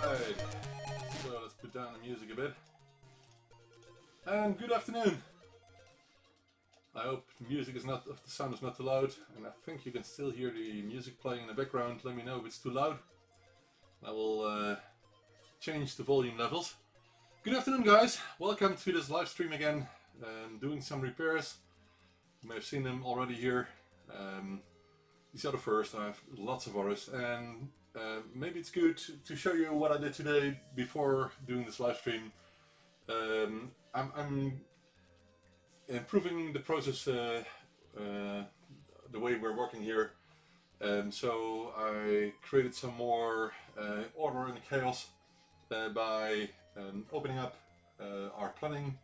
Alright, so let's put down the music a bit. And good afternoon! I hope the music is not, the sound is not too loud, and I think you can still hear the music playing in the background. Let me know if it's too loud. I will change the volume levels. Good afternoon, guys! Welcome to this live stream again. Doing some repairs. You may have seen them already here. These are the first. I have lots of others, and maybe it's good to show you what I did today before doing this live stream. I'm improving the process, the way we're working here. So I created some more order in the chaos by opening up our planning.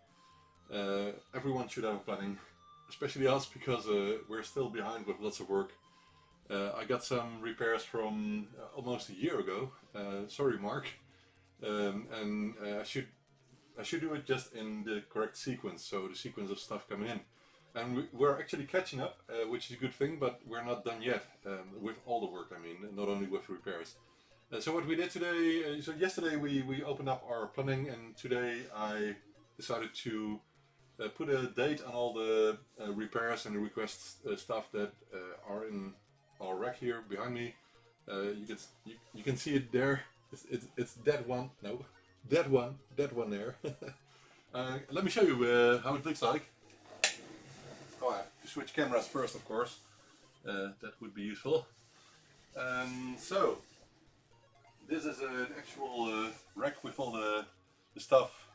Everyone should have a planning, especially us, because we're still behind with lots of work. I got some repairs from almost a year ago. Sorry, Mark. And I should do it just in the correct sequence, so the sequence of stuff coming in. And we're actually catching up, which is a good thing, but we're not done yet with all the work, I mean, not only with repairs. So what we did today, so yesterday we opened up our planning, and today I decided to put a date on all the repairs and requests stuff that are in our rack here behind me. You can see it there. It's that one. No, that one there. Let me show you how it looks like. Oh, I have to switch cameras first, of course. That would be useful. So this is an actual rack with all the stuff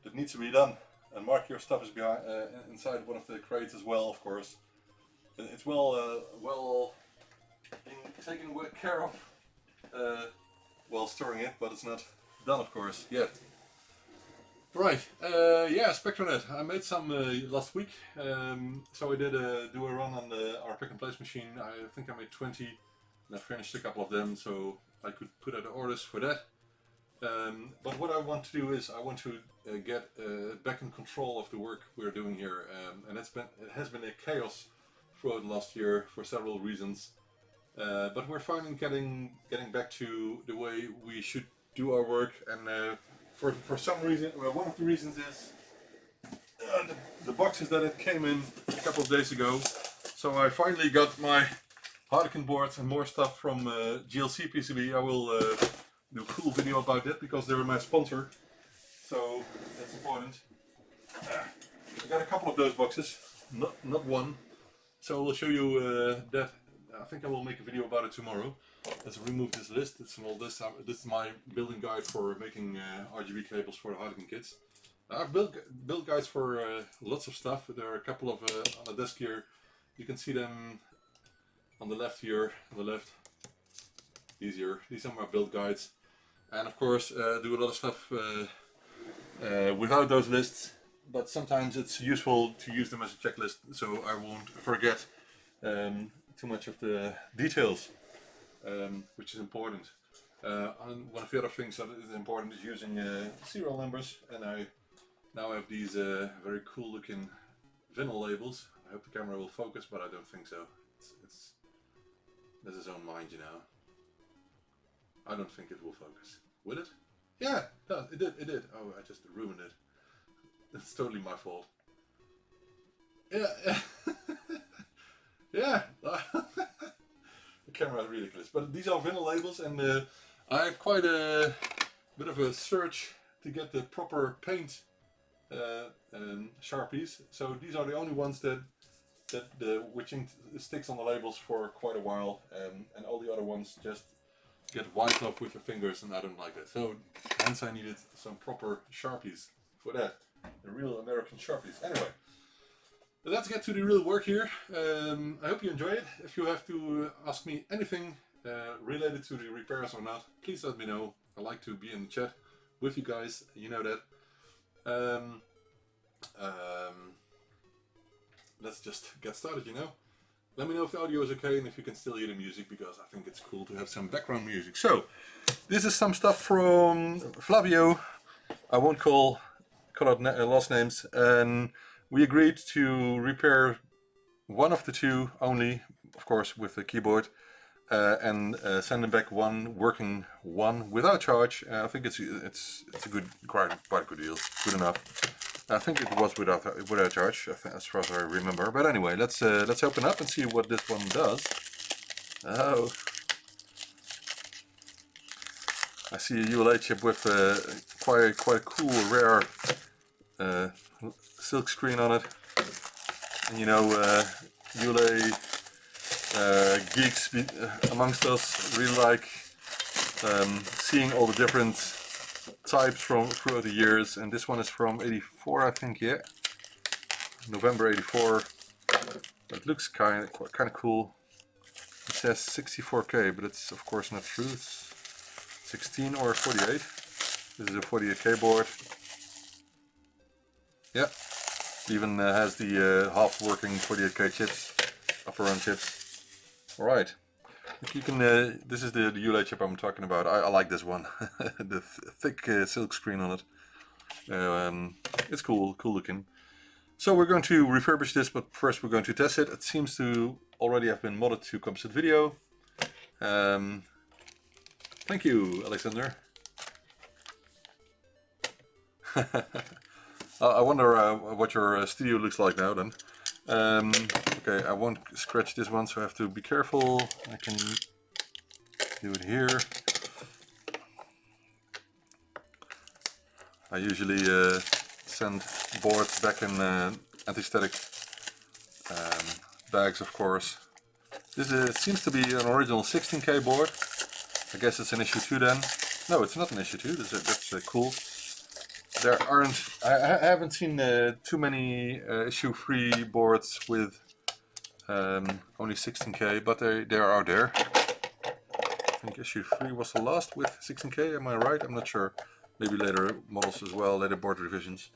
that needs to be done. And Mark, your stuff is behind, inside one of the crates as well, of course. It's well taken care of while storing it, but it's not done, of course, yet. Right, yeah, Spectronet. I made some last week, so I did do a run on our pick and place machine. I think I made 20, and I finished a couple of them, so I could put out the orders for that. But what I want to do is I want to get back in control of the work we're doing here, and it has been a chaos throughout last year for several reasons. But we're finally getting back to the way we should do our work, and for some reason, well, one of the reasons is the boxes that it came in a couple of days ago. So I finally got my Hardican boards and more stuff from GLC PCB. I will do a cool video about that because they were my sponsor, so that's important. I got a couple of those boxes, not one. So I'll show you that. I think I will make a video about it tomorrow. Let's remove this list. It's an old list. This is my building guide for making RGB cables for the Hardican kits. I've built guides for lots of stuff. There are a couple of on the desk here. You can see them on the left here. On the left, easier. These are my build guides, and of course do a lot of stuff without those lists. But sometimes it's useful to use them as a checklist, so I won't forget too much of the details, which is important. And one of the other things that is important is using serial numbers, and I now have these very cool looking vinyl labels. I hope the camera will focus, but I don't think so. It's has its own mind, you know. I don't think it will focus. Will it? Yeah, it did. It did. Oh, I just ruined it. It's totally my fault. Yeah. Yeah. The camera is ridiculous. But these are vinyl labels, and I have quite a bit of a search to get the proper paint Sharpies. So these are the only ones that which sticks on the labels for quite a while, and all the other ones just get wiped off with your fingers, and I don't like that. So hence I needed some proper Sharpies for that. The real American Sharpies. Anyway, let's get to the real work here. I hope you enjoy it. If you have to ask me anything related to the repairs or not, please let me know. I like to be in the chat with you guys, you know that. Let's just get started, you know. Let me know if the audio is okay and if you can still hear the music, because I think it's cool to have some background music. So, this is some stuff from Flavio. I won't call out last names, and we agreed to repair one of the two only, of course with the keyboard, and send them back one working one without charge. I think it's a good, quite a good deal, good enough. I think it was without charge, as far as I remember. But anyway, let's open up and see what this one does. Oh, I see a ULA chip with quite a cool, rare silk screen on it. And you know, ULA geeks amongst us really like seeing all the different types from throughout the years, and this one is from '84, I think. Yeah, November '84. It looks kind of cool. It says 64K, but it's of course not true. It's 16 or 48. This is a 48K board. Yeah, it even has the half working 48K chips, upper run chips. Alright, you can. This is the ULA chip I'm talking about. I like this one. The thick silk screen on it. It's cool looking. So we're going to refurbish this, but first we're going to test it. It seems to already have been modded to Composite Video. Thank you, Alexander. I wonder what your studio looks like now then. Okay, I won't scratch this one, so I have to be careful. I can do it here. I usually send boards back in anti-static bags, of course. This seems to be an original 16K board. I guess it's an issue 2 then. No, it's not an issue 2. That's cool. There aren't. I haven't seen too many issue 3 boards with only 16K, but they are out there. I think issue 3 was the last with 16K. Am I right? I'm not sure. Maybe later models as well, later board revisions.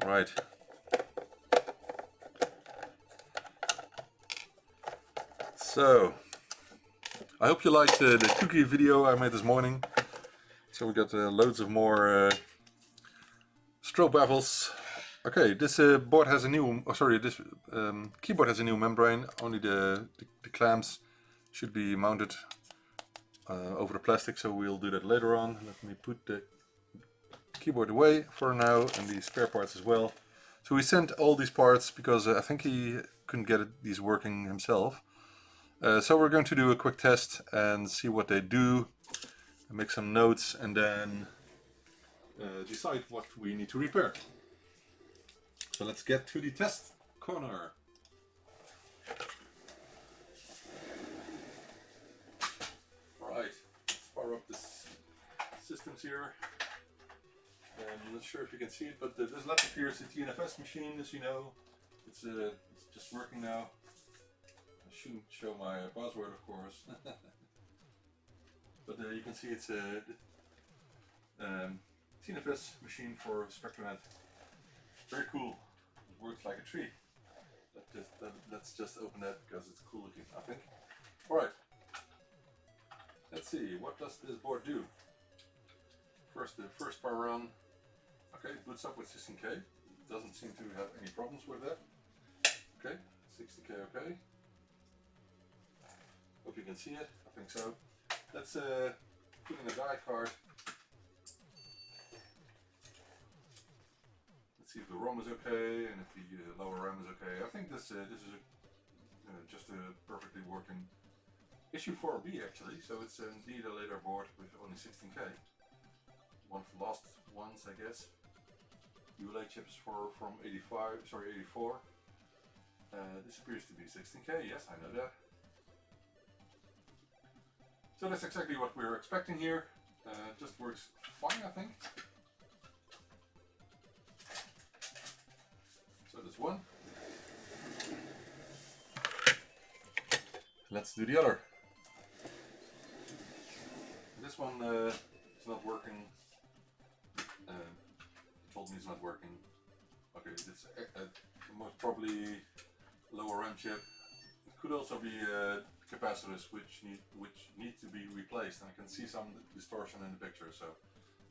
Right. So, I hope you liked the cookie video I made this morning. So we got loads of more strobe baffles. Okay, this board has a new, this keyboard has a new membrane. Only the clamps should be mounted over the plastic, so we'll do that later on. Let me put the keyboard away for now, and the spare parts as well. So we sent all these parts because I think he couldn't get these working himself. So we're going to do a quick test and see what they do, and make some notes, and then decide what we need to repair. So let's get to the test corner. Alright, let's power up this systems here. I'm not sure if you can see it, but this laptop here is a TNFS machine, as you know. It's just working now. I shouldn't show my password, of course. But you can see it's a TNFS machine for SpectraNet. Very cool. It works like a tree. Let's just open that because it's cool looking, I think. Alright. Let's see, what does this board do? First, the first power on. Okay, it boots up with 16K. It doesn't seem to have any problems with that. Okay, 60K okay. Hope you can see it. I think so. Let's put in a die card. Let's see if the ROM is okay and if the lower RAM is okay. I think this is just a perfectly working issue 4B actually. So it's indeed a later board with only 16K. One of the last ones, I guess. ULA chips from 84. This appears to be 16K. Yes, I know that. So that's exactly what we were expecting here. Just works fine, I think. So that's one. Let's do the other. This one is not working. Told me it's not working. Okay, it's most probably lower RAM chip. It could also be capacitors which need to be replaced, and I can see some distortion in the picture. So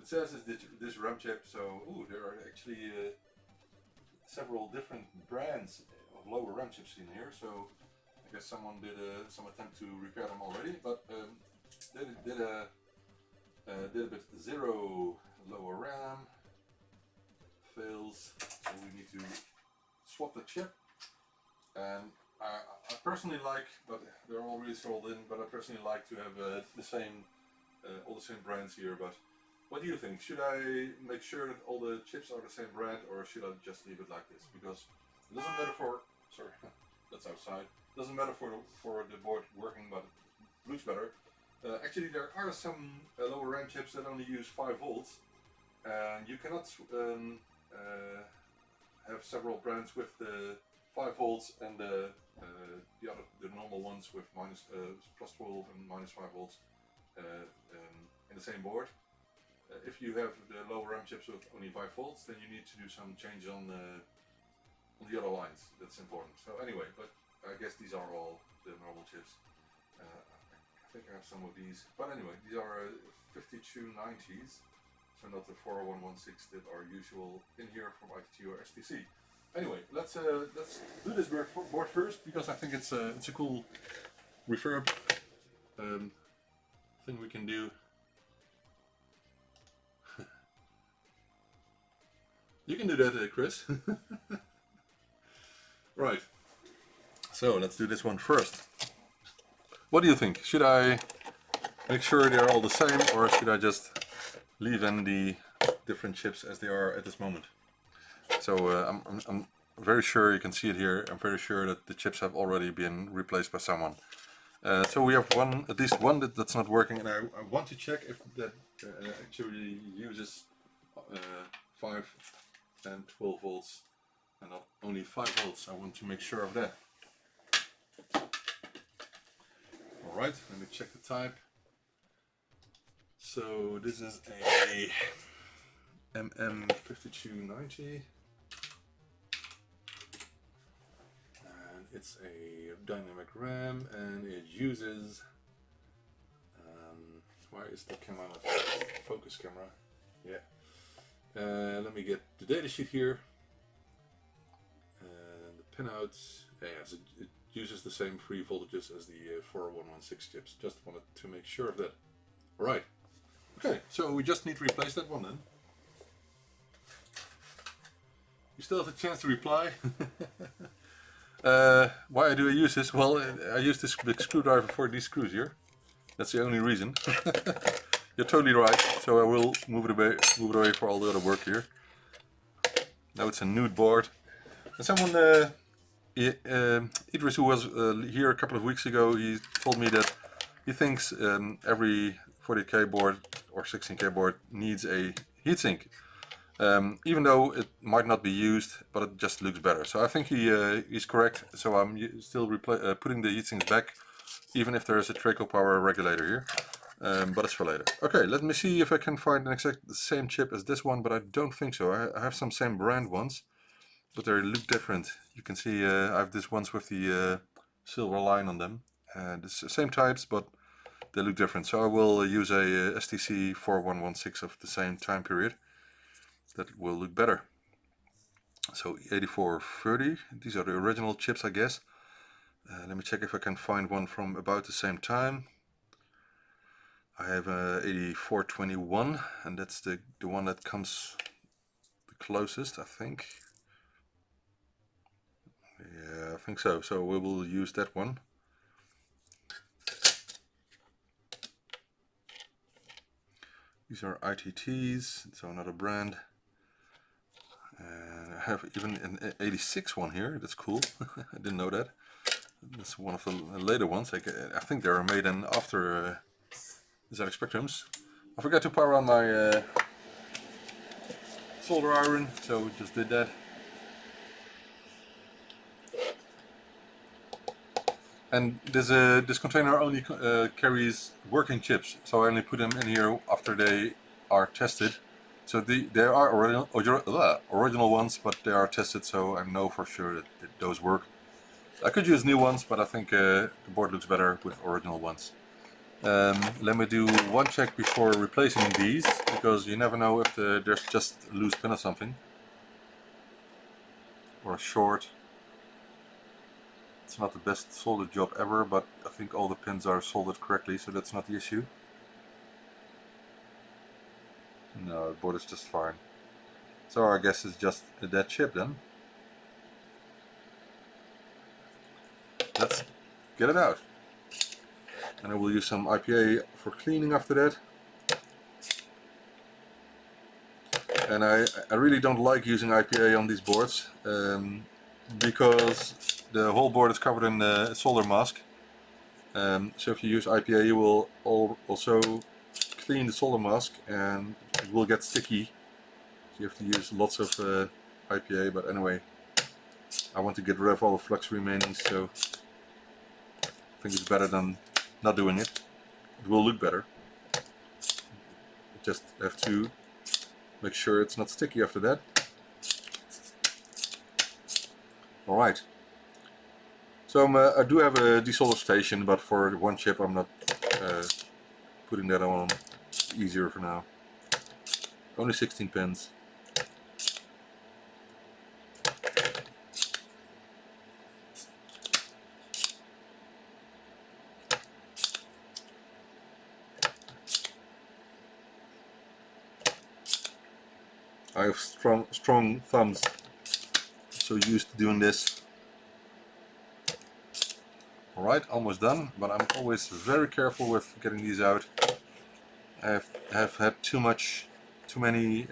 It says it's this RAM chip, so ooh, there are actually several different brands of lower RAM chips in here. So I guess someone did some attempt to repair them already, but did a bit 0 lower RAM, fails, so we need to swap the chip. And I personally like, but they're already sold in, but I personally like to have the same, all the same brands here. But what do you think? Should I make sure that all the chips are the same brand, or should I just leave it like this? Because it doesn't matter for, sorry, that's outside. It doesn't matter for the board working, but it looks better. Actually, there are some lower RAM chips that only use 5 volts, and you cannot have several brands with the 5 volts and the normal ones with plus 12 and minus 5 volts in the same board. If you have the lower RAM chips with only 5 volts, then you need to do some change on the other lines. That's important. So anyway, but I guess these are all the normal chips. I think I have some of these, but anyway, these are 5290s, so not the 40116 that are usual in here from ITT or STC. Anyway, let's do this board first, because I think it's a cool refurb thing we can do. You can do that, Chris. Right. So let's do this one first. What do you think? Should I make sure they're all the same, or should I just leave in the different chips as they are at this moment? So I'm very sure, you can see it here, I'm very sure that the chips have already been replaced by someone. So we have at least one that's not working, and I want to check if that actually uses 5 and 12 volts and not only 5 volts. I want to make sure of that. Alright, let me check the type. So this is a MM5290. And it's a dynamic RAM, and it uses, why is the camera not focus camera? Yeah. Let me get the datasheet here. And the pinouts, yes, it uses the same 3 voltages as the 40116 chips. Just wanted to make sure of that. Alright. Okay, so we just need to replace that one then. You still have a chance to reply. Why do I use this? Well, I use this big screwdriver for these screws here. That's the only reason. You're totally right. So I will move it away for all the other work here. Now it's a nude board. And someone, Idris, who was here a couple of weeks ago, he told me that he thinks every 40K board or 16K board needs a heatsink. Even though it might not be used, but it just looks better. So I think he's correct. So I'm still putting the heatsinks back, even if there is a Traco power regulator here. But it's for later. Okay, let me see if I can find the same chip as this one, but I don't think so. I have some same brand ones, but they look different. You can see I have this ones with the silver line on them. It's the same types, but they look different. So I will use a STC 4116 of the same time period. That will look better. So 8430, these are the original chips, I guess. Let me check if I can find one from about the same time. I have 8421, and that's the one that comes the closest, I think. Yeah, I think so. So we will use that one. These are ITTs, so another brand. And I have even an 86 one here. That's cool. I didn't know that. That's one of the later ones. I think they are made in after ZX Spectrums. I forgot to power on my solder iron, so just did that. And this container only carries working chips, so I only put them in here after they are tested. So they are original ones, but they are tested, so I know for sure that those work. I could use new ones, but I think the board looks better with original ones. Let me do one check before replacing these, because you never know if there's just a loose pin or something, or a short. It's not the best solder job ever, but I think all the pins are soldered correctly, so that's not the issue. No, the board is just fine. So I guess it's just a dead chip then. Let's get it out. And I will use some IPA for cleaning after that. And I really don't like using IPA on these boards, because the whole board is covered in a solder mask. So if you use IPA, you will also clean the solder mask and it will get sticky. So you have to use lots of IPA, but anyway, I want to get rid of all the flux remaining, so I think it's better than not doing it. It will look better. You just have to make sure it's not sticky after that. Alright. So I do have a desolder station, but for one chip I'm not putting that on. It's easier for now. Only 16 pins. I have strong thumbs, so used to doing this. Alright, almost done, but I'm always very careful with getting these out. I have had too many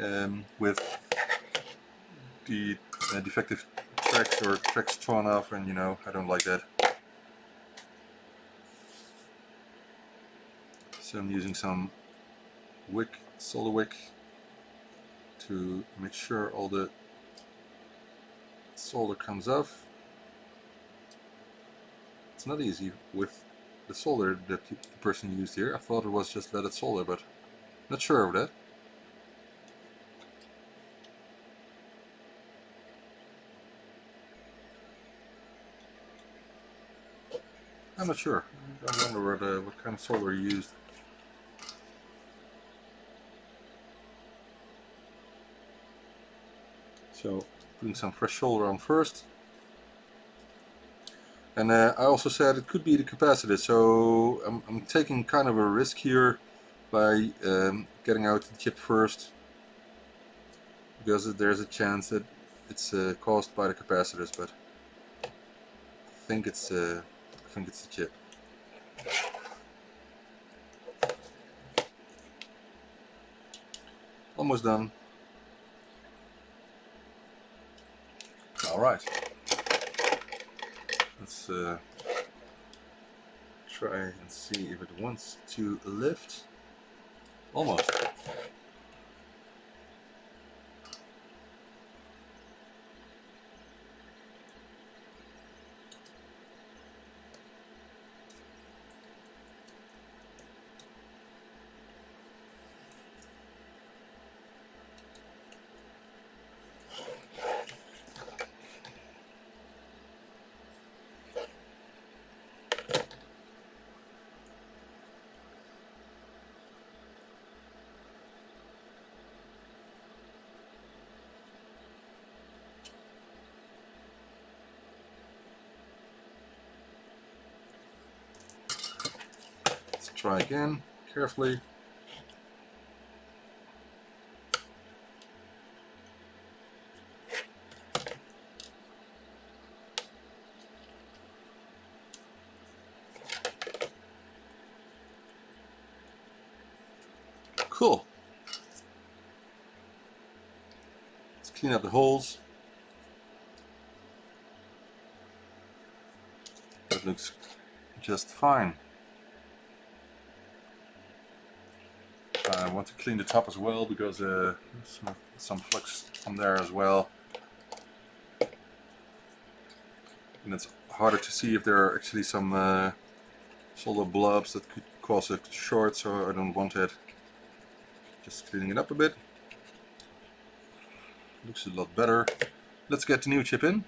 with the defective tracks or tracks torn off, and you know, I don't like that. So I'm using some solder wick to make sure all the solder comes off. It's not easy with the solder that the person used here. I thought it was just leaded solder, but not sure of that. I'm not sure. I wonder what kind of solder he used. So putting some fresh solder on first. And I also said it could be the capacitor, so I'm taking kind of a risk here by getting out the chip first, because there's a chance that it's caused by the capacitors, but I think it's the chip. Almost done. All right. Let's try and see if it wants to lift. Almost. Try again, carefully. Cool. Let's clean up the holes. That looks just fine. I want to clean the top as well, because some flux from there as well, and it's harder to see if there are actually some solder blobs that could cause a short, so I don't want it. Just cleaning it up a bit. Looks a lot better. Let's get the new chip in,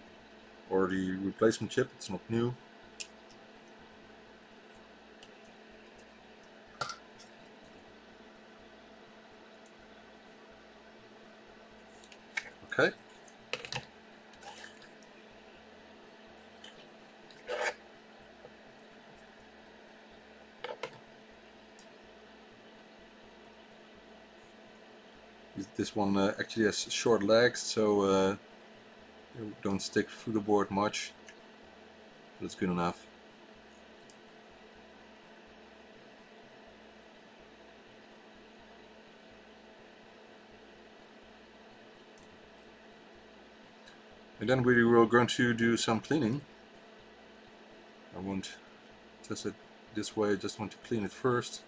or the replacement chip. It's not new. This one actually has short legs, so they don't stick through the board much. But it's good enough. And then we will going to do some cleaning. I won't test it this way, I just want to clean it first.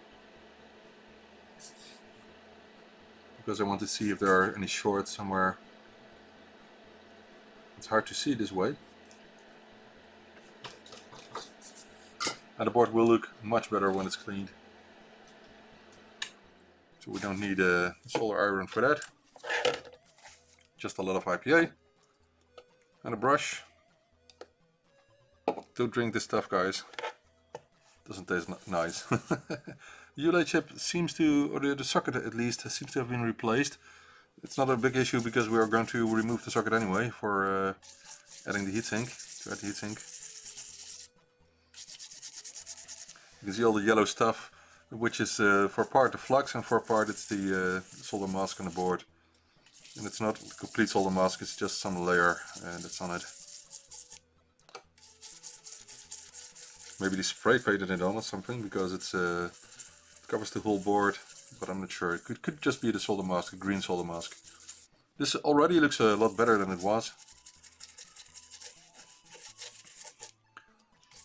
Because I want to see if there are any shorts somewhere. It's hard to see this way. And the board will look much better when it's cleaned. So we don't need a solar iron for that. Just a lot of IPA. And a brush. Don't drink this stuff, guys. Doesn't taste nice. The ULA chip seems to, or the socket at least, seems to have been replaced. It's not a big issue because we are going to remove the socket anyway for adding the heatsink. To add the heatsink. You can see all the yellow stuff, which is for part the flux and for part it's the solder mask on the board. And it's not a complete solder mask, it's just some layer that's on it. Maybe they spray painted it on or something because it covers the whole board, but I'm not sure. It could just be the solder mask, a green solder mask. This already looks a lot better than it was.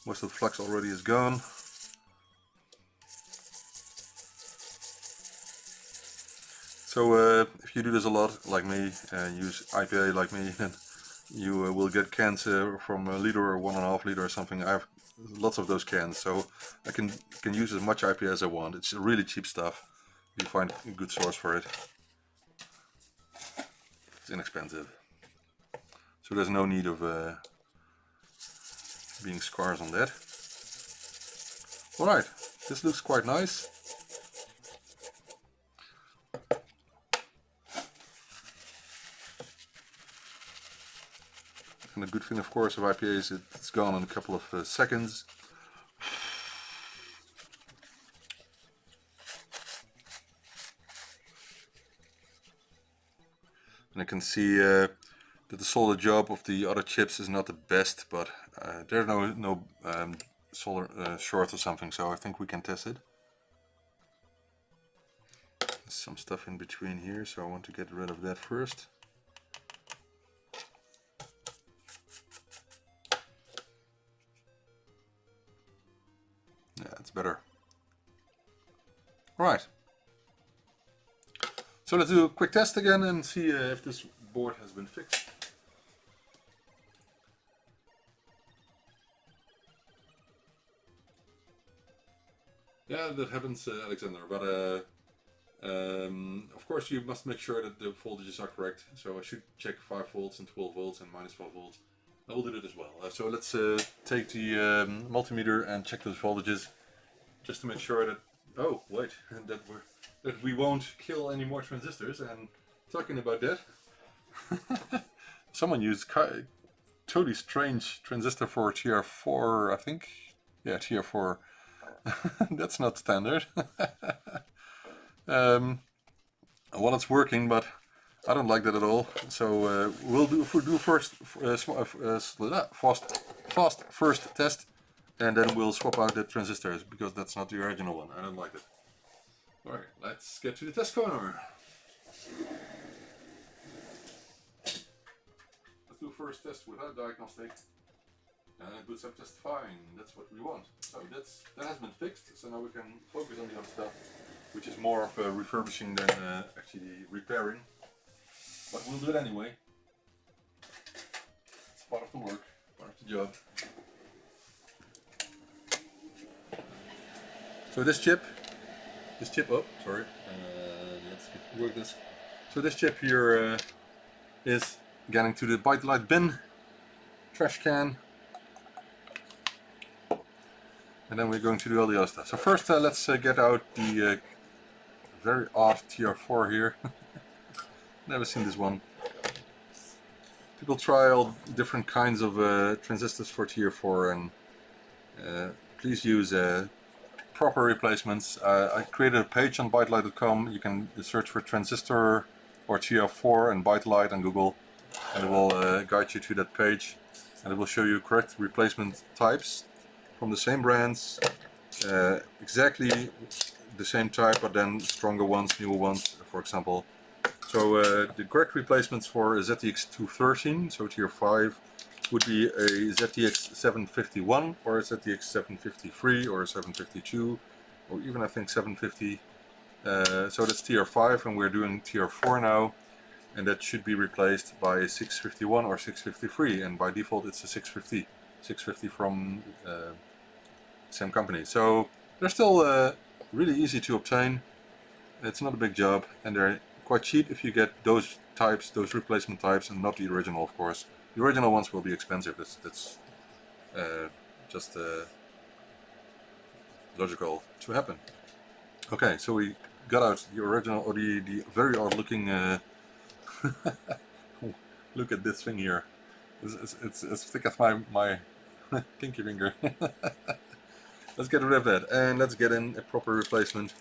Most of the flux already is gone. So if you do this a lot, like me, and use IPA like me, then you will get cans from a liter or 1.5 liter or something. I have lots of those cans, so I can use as much IPA as I want. It's really cheap stuff. You find a good source for it. It's inexpensive, so there's no need of being scarce on that. Alright, this looks quite nice. And the good thing, of course, of IPA is it's gone in a couple of seconds. And I can see that the solder job of the other chips is not the best, but there are no solder shorts or something, so I think we can test it. There's some stuff in between here, so I want to get rid of that first. Yeah, it's better. Alright. So let's do a quick test again and see if this board has been fixed. Yeah, that happens, Alexander, but of course you must make sure that the voltages are correct. So I should check 5 volts and 12 volts and minus 12 volts. I will do that as well. So let's take the multimeter and check those voltages, just to make sure that, oh wait, that we won't kill any more transistors. And talking about that, someone used totally strange transistor for TR4, I think. Yeah, TR4. That's not standard. Well, it's working, but I don't like that at all. So we'll do first fast first test, and then we'll swap out the transistors because that's not the original one. I don't like it. All right, let's get to the test corner. Let's do first test without diagnostic. And it boots up just fine. That's what we want. So that has been fixed. So now we can focus on the other stuff, which is more of refurbishing than actually repairing. But we'll do it anyway. It's part of the work, part of the job. So this chip, oh sorry, let's work this. So this chip here is getting to the ByteDelight bin, trash can. And then we're going to do all the other stuff. So first let's get out the very odd TR4 here. Never seen this one. People try all different kinds of transistors for TR4, and please use proper replacements. I created a page on ByteDelight.com. You can search for transistor or TR4 and ByteDelight on Google, and it will guide you to that page, and it will show you correct replacement types from the same brands, exactly the same type, but then stronger ones, newer ones, for example. So the correct replacements for a ZTX 213, so tier 5, would be a ZTX 751 or a ZTX 753 or a 752 or even I think 750. So that's tier 5 and we're doing tier 4 now, and that should be replaced by a 651 or 653, and by default it's a 650 from same company. So they're still really easy to obtain. It's not a big job, and they're quite cheap if you get those types, those replacement types, and not the original, of course. The original ones will be expensive. That's just logical to happen. Okay, so we got out the original, or the very odd looking. Look at this thing here. It's as thick as my pinky finger. Let's get rid of that, and let's get in a proper replacement.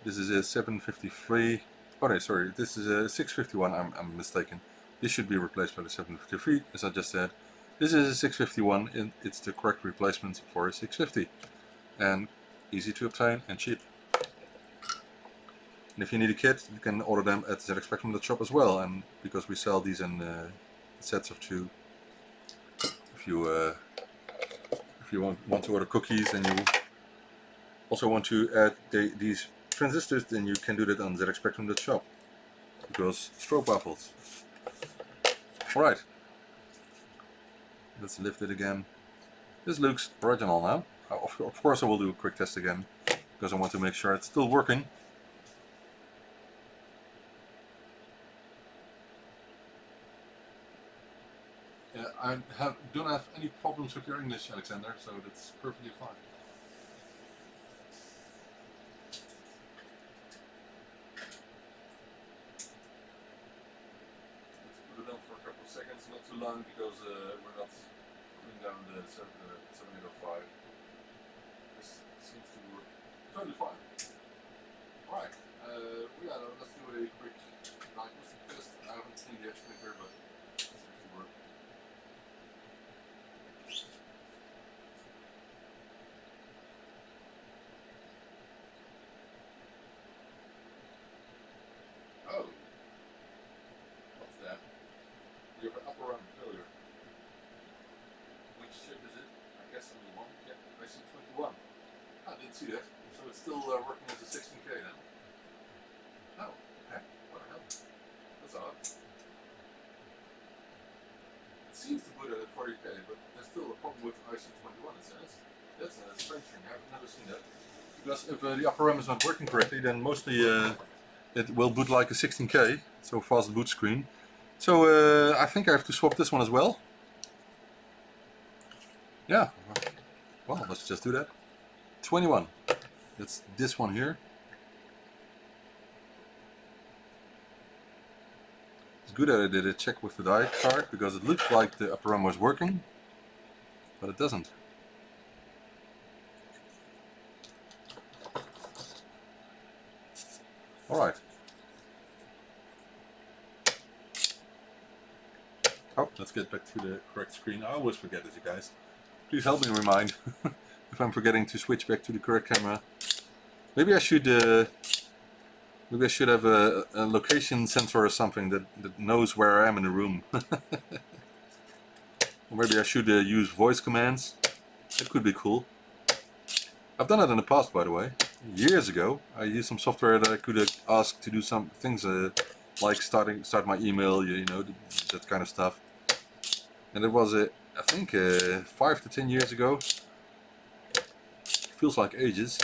This is a 753. Oh no, sorry, this is a 651. I'm mistaken. This should be replaced by the 753, as I just said. This is a 651, and it's the correct replacement for a 650. And easy to obtain and cheap. And if you need a kit, you can order them at ZXspectrum.shop as well. And because we sell these in sets of 2, if you want to order cookies and you also want to add these transistors, then you can do that on ZXspectrum.shop, because strobe waffles. Alright, let's lift it again. This looks original now. Of course I will do a quick test again, because I want to make sure it's still working. Yeah, I don't have any problems with your English, Alexander, so that's perfectly fine. Seconds, not too long, because we're not putting down the 7805. This seems to work totally fine. Alright, yeah, let's do a quick diagnostic test. I haven't seen the edge clicker, but it seems to work. Oh, what's that? You have an upper run failure. Which chip is it? I guess only one. Yeah, IC21. I didn't see that. So it's still working as a 16K then? Oh, heck, what the hell? That's odd. It seems to put it at 40K, but there's still a problem with IC21, it says. That's a strange thing. I've never seen that. Because if the upper RAM is not working correctly, then mostly it will boot like a 16K, so fast boot screen. So I think I have to swap this one as well. Yeah, well, let's just do that. 21, that's this one here. It's good that I did a check with the die card, because it looked like the upper RAM was working, but it doesn't. Alright. Oh, let's get back to the correct screen. I always forget it, you guys. Please help me remind if I'm forgetting to switch back to the correct camera. Maybe I should have a location sensor or something that knows where I am in the room. Or maybe I should use voice commands. That could be cool. I've done that in the past, by the way. Years ago, I used some software that I could ask to do some things like start my email, you know, that kind of stuff. And it was, I think, 5 to 10 years ago. Feels like ages.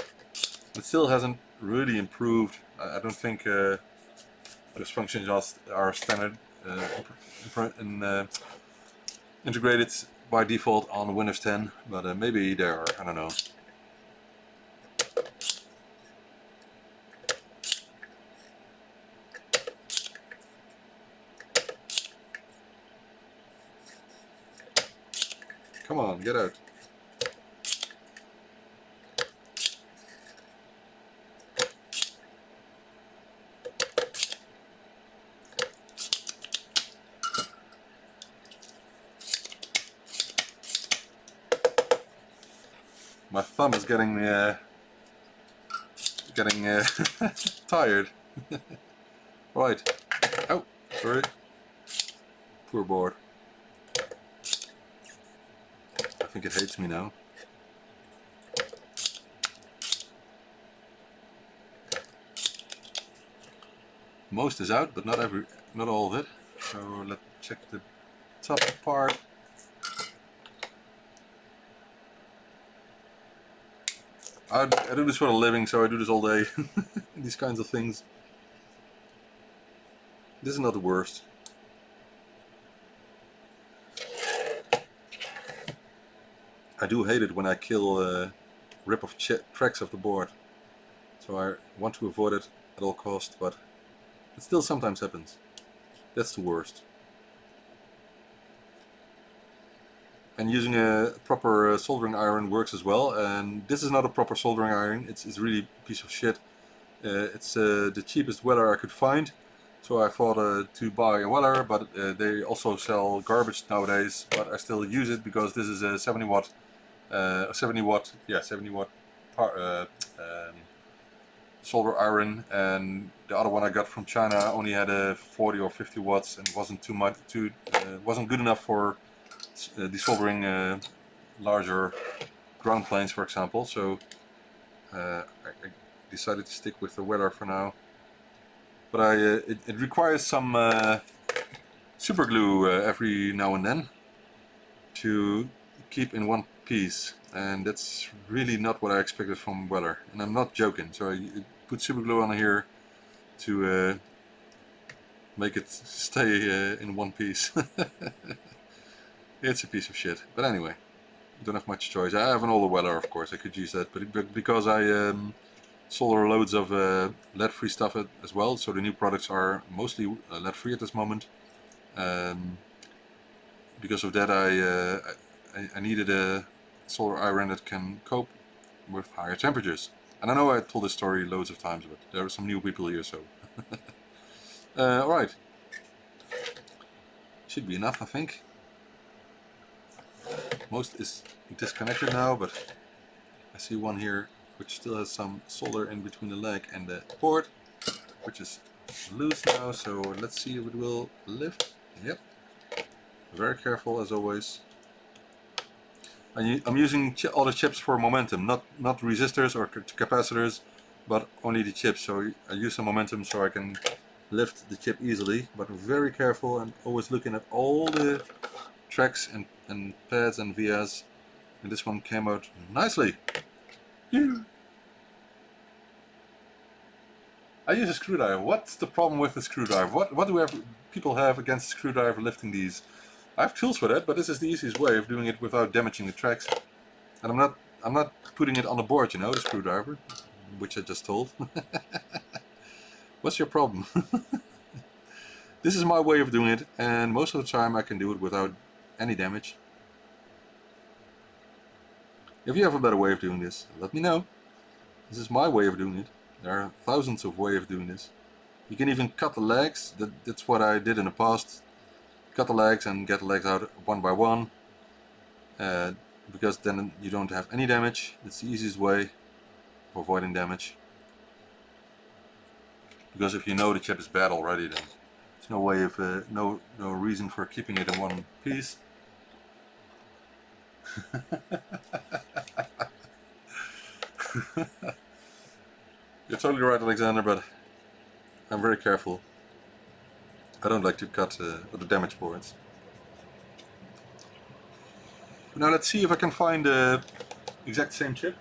It still hasn't really improved. I don't think those functions are standard integrated by default on Windows 10, but maybe they are. I don't know. Come on, get out. My thumb is getting tired. Right. Oh, sorry. Poor board. I think it hates me now. Most is out, but not all of it. So let's check the top part. I do this for a living, so I do this all day. These kinds of things. This is not the worst. I do hate it when I kill rip-off tracks of the board. So I want to avoid it at all costs, but it still sometimes happens. That's the worst. And using a proper soldering iron works as well. And this is not a proper soldering iron. It's really a piece of shit. It's the cheapest weller I could find. So I thought to buy a weller, but they also sell garbage nowadays. But I still use it because this is a 70 watt solder iron, and the other one I got from China only had a 40 or 50 watts and wasn't wasn't good enough for desoldering larger ground planes, for example. So I decided to stick with the weller for now. But it requires some super glue every now and then to keep in one piece, and that's really not what I expected from weller, and I'm not joking. So I put super glue on here to make it stay in one piece. It's a piece of shit, but anyway, don't have much choice. I have an older weller, of course, I could use that, but because I solder loads of lead-free stuff as well, so the new products are mostly lead-free at this moment. Because of that, I needed a solder iron that can cope with higher temperatures. And I know I told this story loads of times, but there are some new people here, so... Alright. Should be enough, I think. Most is disconnected now, but I see one here which still has some solder in between the leg and the board, which is loose now, so let's see if it will lift. Yep. Very careful as always. I'm using all the chips for momentum, not resistors or capacitors, but only the chips. So I use some momentum so I can lift the chip easily, but very careful and always looking at all the tracks and pads and vias. And this one came out nicely. Yeah. I use a screwdriver. What's the problem with the screwdriver? What do people have against a screwdriver lifting these? I have tools for that, but this is the easiest way of doing it without damaging the tracks. And I'm not putting it on the board, you know, the screwdriver, which I just told. What's your problem? This is my way of doing it, and most of the time I can do it without any damage. If you have a better way of doing this, let me know. This is my way of doing it. There are thousands of ways of doing this. You can even cut the legs. That's what I did in the past. Cut the legs and get the legs out one by one. Because then you don't have any damage. It's the easiest way of avoiding damage. Because if you know the chip is bad already, then there's no way of no reason for keeping it in one piece. You're totally right, Alexander, but I'm very careful. I don't like to cut the damaged boards. Now let's see if I can find the exact same chip.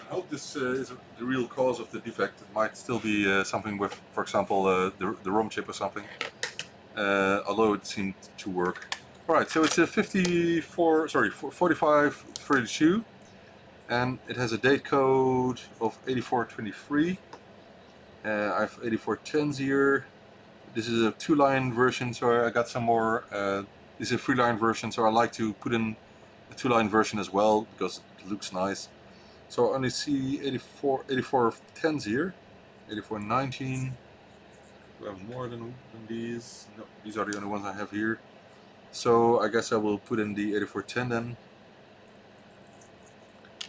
I hope this is the real cause of the defect. It might still be something with, for example, the ROM chip or something. Although it seemed to work. Alright, so it's a 4532, and it has a date code of 8423. I have 8410s here. This is a 2-line version, so I got some more. This is a 3-line version, so I like to put in a 2-line version as well because it looks nice. So I only see 8410s here, 8419. Do I have more than these? No, these are the only ones I have here. So I guess I will put in the 8410 then,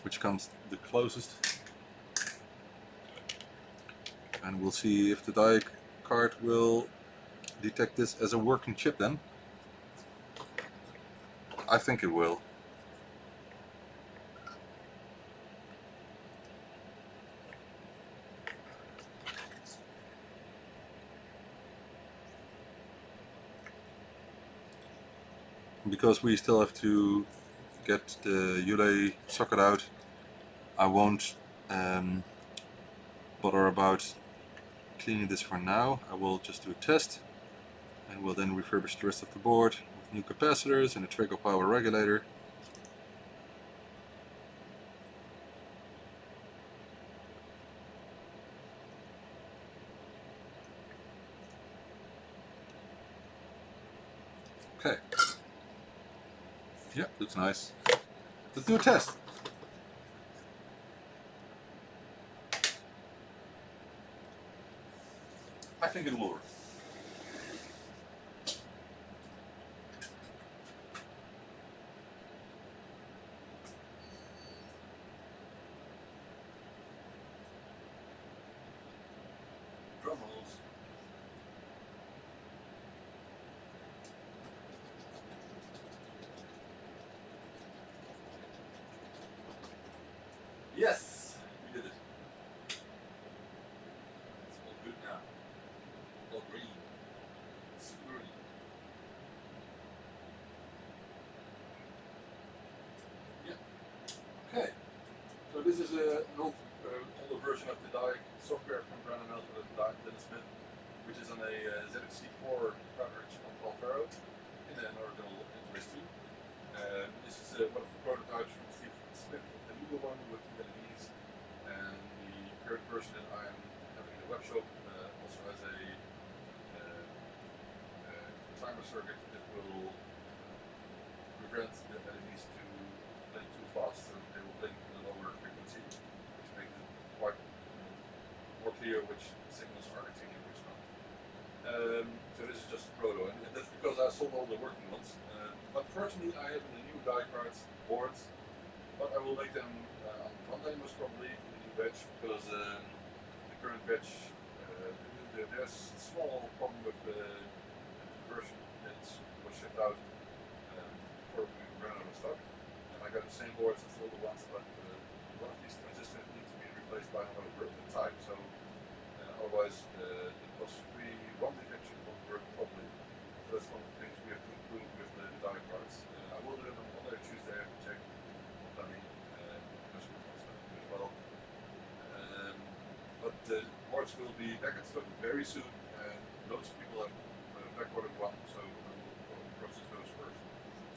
which comes the closest. And we'll see if the die card will detect this as a working chip then. I think it will. Because we still have to get the ULA socket out, I won't bother about cleaning this for now. I will just do a test and we'll then refurbish the rest of the board with new capacitors and a trickle power regulator. Okay. Yeah, looks nice. Let's do a test. I think it will work. Drum rolls. Yes, we did it. It's all good now. All green. Super green. Yeah. Okay. So this is an older version of the die software from Brandon Melton and Dennis Smith, which is on a ZXC4 cartridge from Palfero in an original history. This is one of the prototypes from Steve Smith, the newer one with the LEDs, and the current version that I am having in the web shop also has a timer circuit that will prevent the LEDs to blink too fast, so they will blink at a lower frequency, which makes it quite more clear which signals are acting and which not. So this is just a proto, and that's because I sold all the working ones. But fortunately I have the new die cards boards, but I will make them on Monday most probably in the new batch, because the current batch, there's a small problem with the version that was shipped out before we ran out of stock. And I got the same boards as all the ones, but one of these transistors need to be replaced by another type, so otherwise the +3 ROM detection won't work properly. So that's one of the things we have to improve with the die cards. I will do it on Monday or Tuesday, I have to check on timing, because we want to do as well. But the boards will be back in stock very soon, and loads of people have backordered one, so we'll process those first.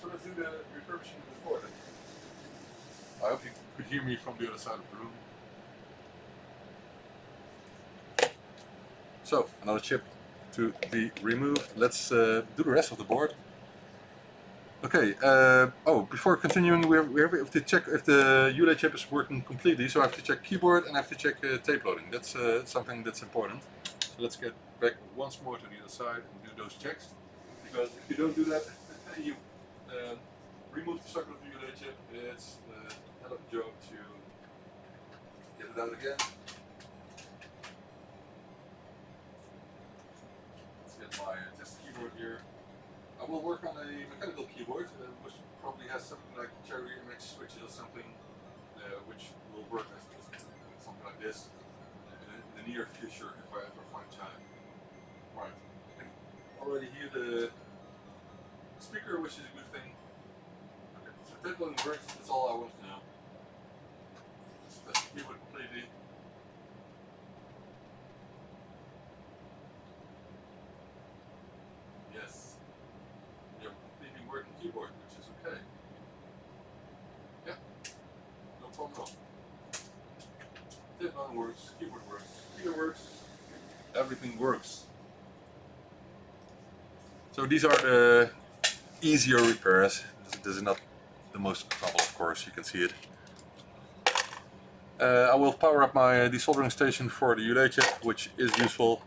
So let's do the refurbishing of this board. I hope you could hear me from the other side of the room. So, another chip to be removed. Let's do the rest of the board. Okay, before continuing, we have to check if the ULA chip is working completely, so I have to check keyboard and I have to check tape loading. That's something that's important. So let's get back once more to the other side and do those checks. Because if you don't do that, you remove the socket of the ULA chip, it's a hell of a job to get it out again. My test keyboard here. I will work on a mechanical keyboard, which probably has something like cherry MX switches or something, which will work as something like this in the near future if I ever find time. Right, I can already hear the speaker, which is a good thing. Okay, so tape loading works, that's all I want to know. Let's test the keyboard completely. Yes, you have a completely working keyboard, which is okay. Yeah, no problem at all. Tip on works, keyboard works, speaker works, everything works. So these are the easier repairs. This is not the most trouble, of course, you can see it. I will power up my desoldering station for the ULA chip, which is useful.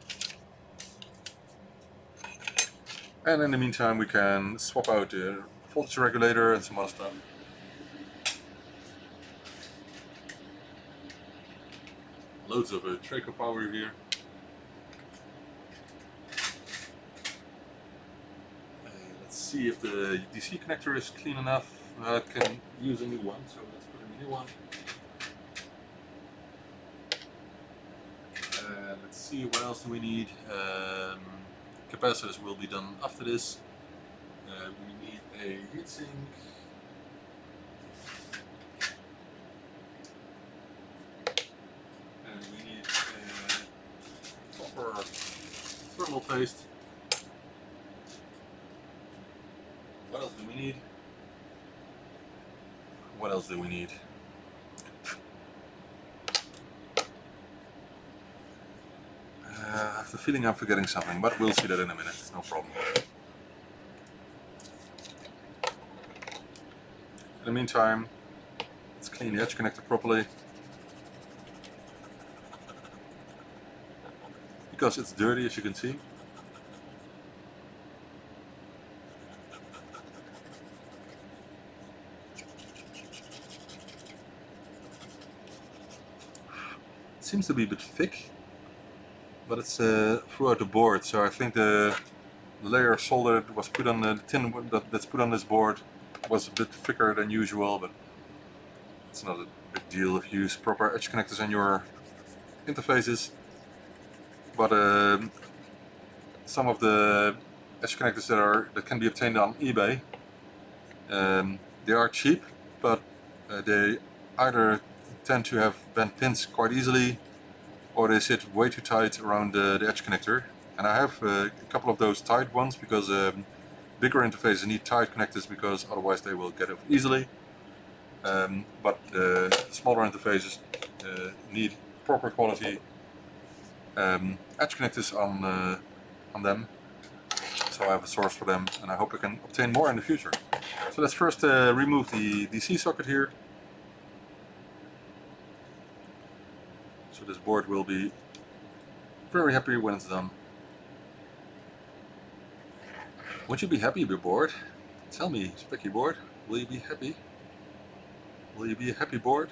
And in the meantime we can swap out the voltage regulator and some other stuff. Loads of Traco power here. Let's see if the DC connector is clean enough. It can use a new one, so let's put in a new one. Let's see, what else do we need? Capacitors will be done after this. We need a heatsink. And we need proper thermal paste. What else do we need? What else do we need? I have the feeling I'm forgetting something, but we'll see that in a minute, it's no problem. In the meantime, let's clean the edge connector properly. Because it's dirty, as you can see. It seems to be a bit thick, but it's throughout the board, so I think the layer of solder that was put on the tin that's put on this board was a bit thicker than usual, but it's not a big deal if you use proper edge connectors on your interfaces. But some of the edge connectors that can be obtained on eBay, they are cheap, but they either tend to have bent pins quite easily, or they sit way too tight around the edge connector. And I have a couple of those tight ones because bigger interfaces need tight connectors because otherwise they will get off easily. But the smaller interfaces need proper quality edge connectors on them. So I have a source for them, and I hope I can obtain more in the future. So let's first remove the DC socket here. So this board will be very happy when it's done. Would you be happy with your board? Tell me, Specky board, will you be happy? Will you be a happy board?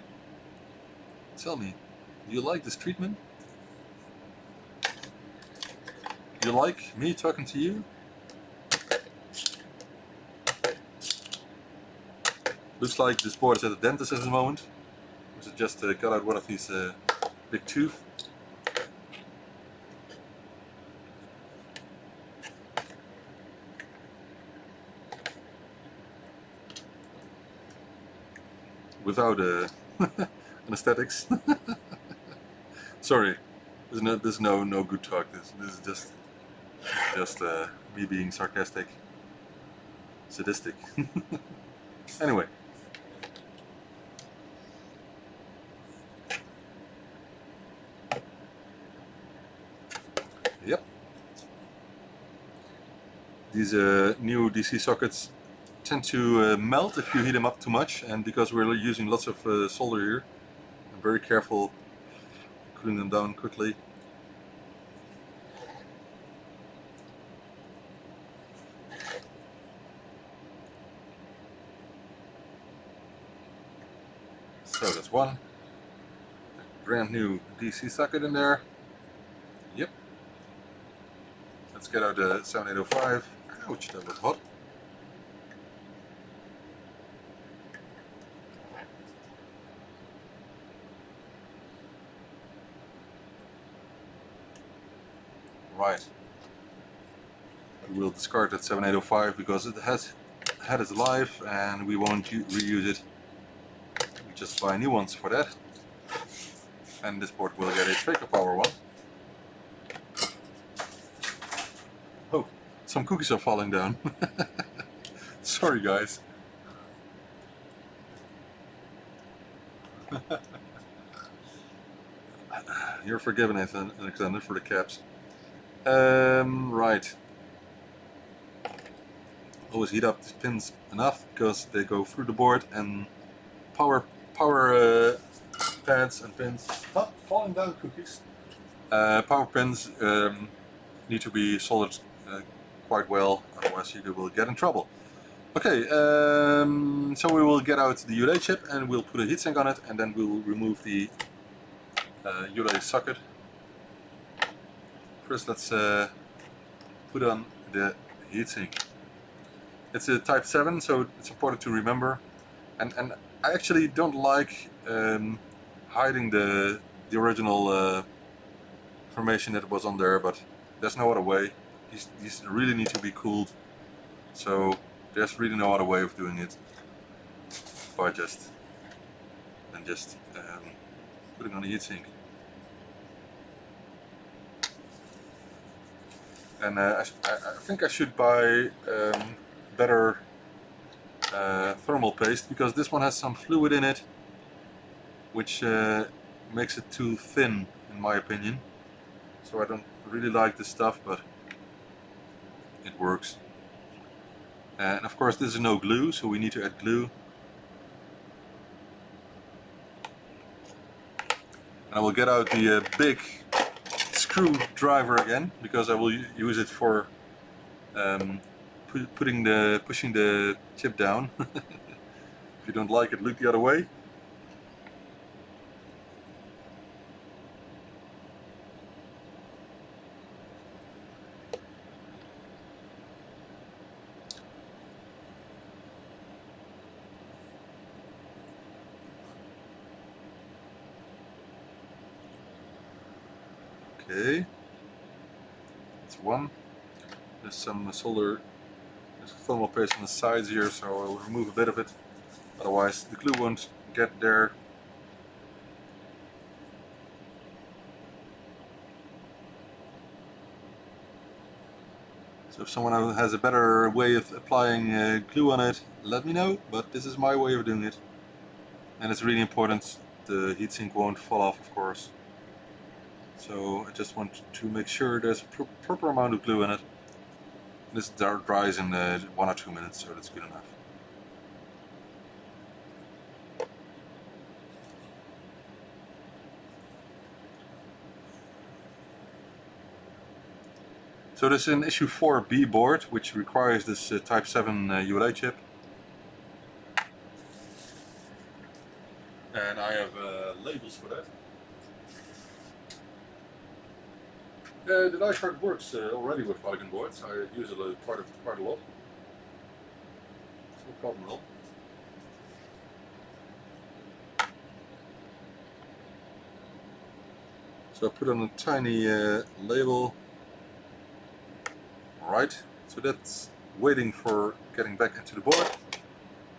Tell me, do you like this treatment? You like me talking to you? Looks like this board is at the dentist at the moment. So just cut out one of these big tooth. Without anesthetics. Sorry, there's no good talk. This is just me being sarcastic, sadistic. Anyway. Yep. These new DC sockets tend to melt if you heat them up too much, and because we're using lots of solder here, I'm very careful cooling them down quickly. So that's one brand new DC socket in there. Yep. Let's get out the 7805. Ouch, that was hot. Right. We'll discard that 7805 because it has had its life and we won't reuse it. We just buy new ones for that. And this board will get a Traco power one. Oh, some cookies are falling down. Sorry guys. You're forgiven, Alexander, for the caps. Right. Always heat up these pins enough because they go through the board, and power pads and pins. Stop falling down, cookies. Power pins need to be soldered quite well, otherwise otherwise you will get in trouble. Okay, so we will get out the ULA chip and we'll put a heatsink on it, and then we'll remove the ULA socket. First let's put on the heatsink. It's a Type 7, so it's important to remember. And I actually don't like hiding the original information that was on there, but there's no other way. These really need to be cooled, so there's really no other way of doing it by just putting on the heatsink. And I think I should buy better thermal paste, because this one has some fluid in it which makes it too thin in my opinion. So I don't really like this stuff, but it works. And of course this is no glue, so we need to add glue. And I will get out the big screwdriver again, because I will use it for pushing the chip down. If you don't like it, look the other way. Okay, that's one. There's some solder, there's thermal paste on the sides here, so I'll remove a bit of it, otherwise the glue won't get there. So if someone has a better way of applying glue on it, let me know, but this is my way of doing it. And it's really important the heatsink won't fall off, of course. So I just want to make sure there's a proper amount of glue in it. This dries in 1 or 2 minutes, so that's good enough. So this is an issue 4B board, which requires this Type 7 ULA chip. And I have labels for that. The die card works already with polygon boards. I use it quite a lot. It's no problem at all. So I put on a tiny label. Alright, so that's waiting for getting back into the board.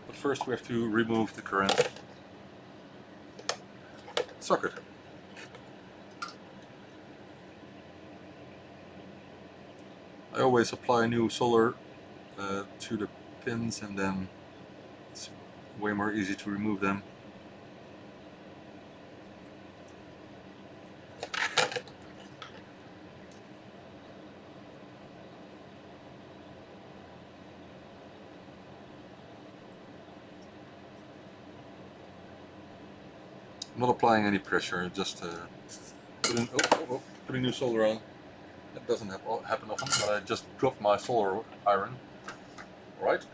But first we have to remove the current socket. I always apply new solder to the pins, and then it's way more easy to remove them. I'm not applying any pressure, just putting new solder on. That doesn't happen often, but I just dropped my solder iron. Right.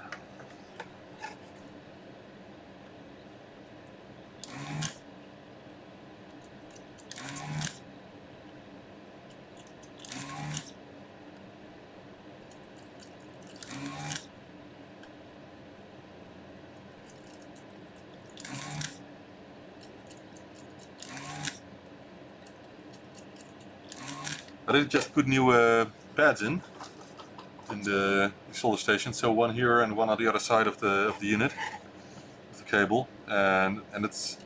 I did just put new pads in the solder station, so one here and one on the other side of the unit, of the cable, and it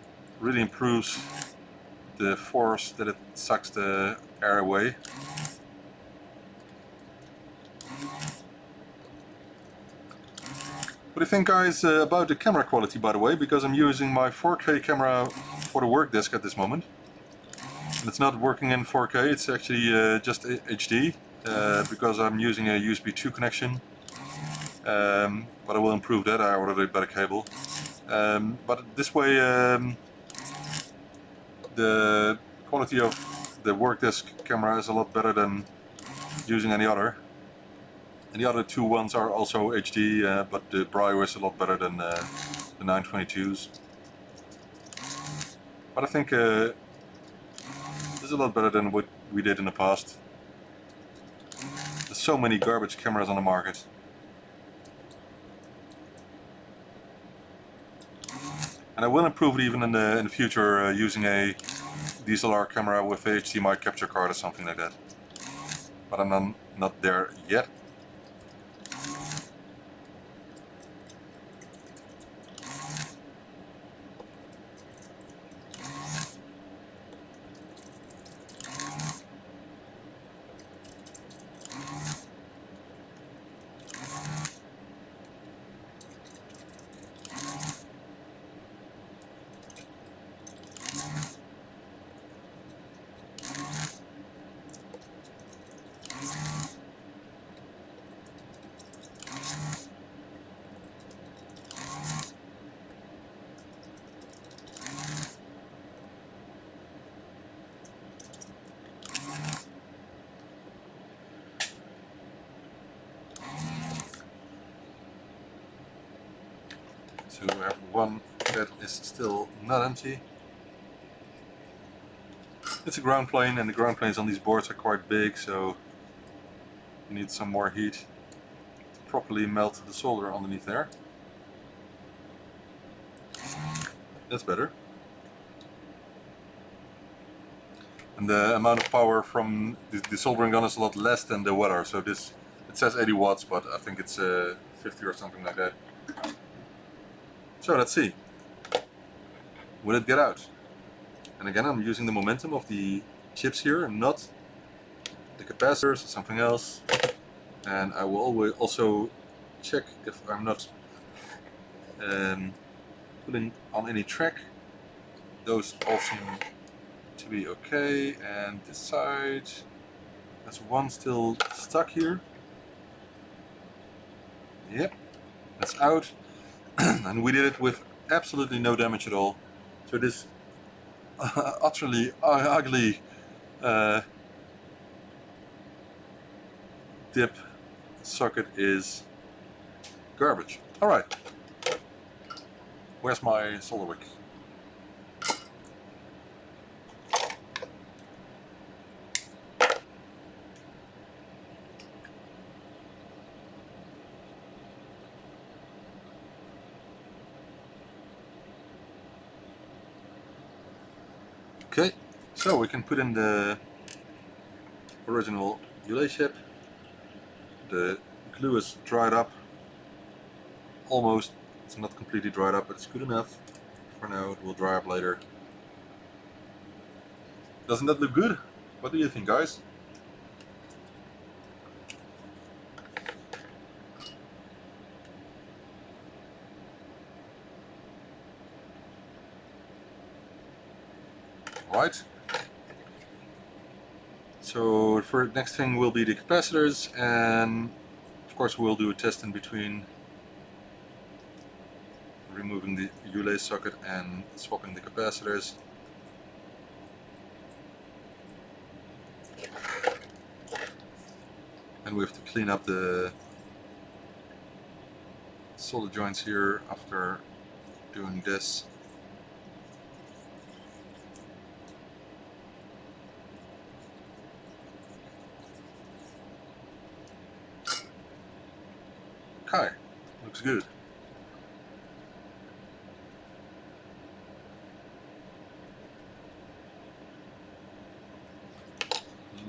really improves the force that it sucks the air away. What do you think, guys, about the camera quality, by the way, because I'm using my 4K camera for the work desk at this moment. It's not working in 4K, it's actually just HD, because I'm using a USB 2 connection. But I will improve that, I ordered a better cable. But this way the quality of the work desk camera is a lot better than using any other. And the other two ones are also HD, but the Brio is a lot better than the 922s. But I think this is a lot better than what we did in the past. There's so many garbage cameras on the market. And I will improve it even in the future using a DSLR camera with a HDMI capture card or something like that. But I'm not there yet. So we have one that is still not empty. It's a ground plane, and the ground planes on these boards are quite big, so you need some more heat to properly melt the solder underneath there. That's better. And the amount of power from the soldering gun is a lot less than the weather, so this, it says 80 watts, but I think it's 50 or something like that. So let's see. Will it get out? And again, I'm using the momentum of the chips here, not the capacitors or something else. And I will always also check if I'm not putting on any track. Those all seem to be okay. And this side, there's one still stuck here. Yep, that's out. And we did it with absolutely no damage at all. So this utterly ugly dip socket is garbage. Alright, where's my solder wick? Okay, so we can put in the original relay chip. The glue is dried up, almost. It's not completely dried up, but it's good enough. For now, it will dry up later. Doesn't that look good? What do you think, guys? Right. So for the next thing will be the capacitors, and of course we'll do a test in between, removing the relay socket and swapping the capacitors. And we have to clean up the solder joints here after doing this. Okay, looks good.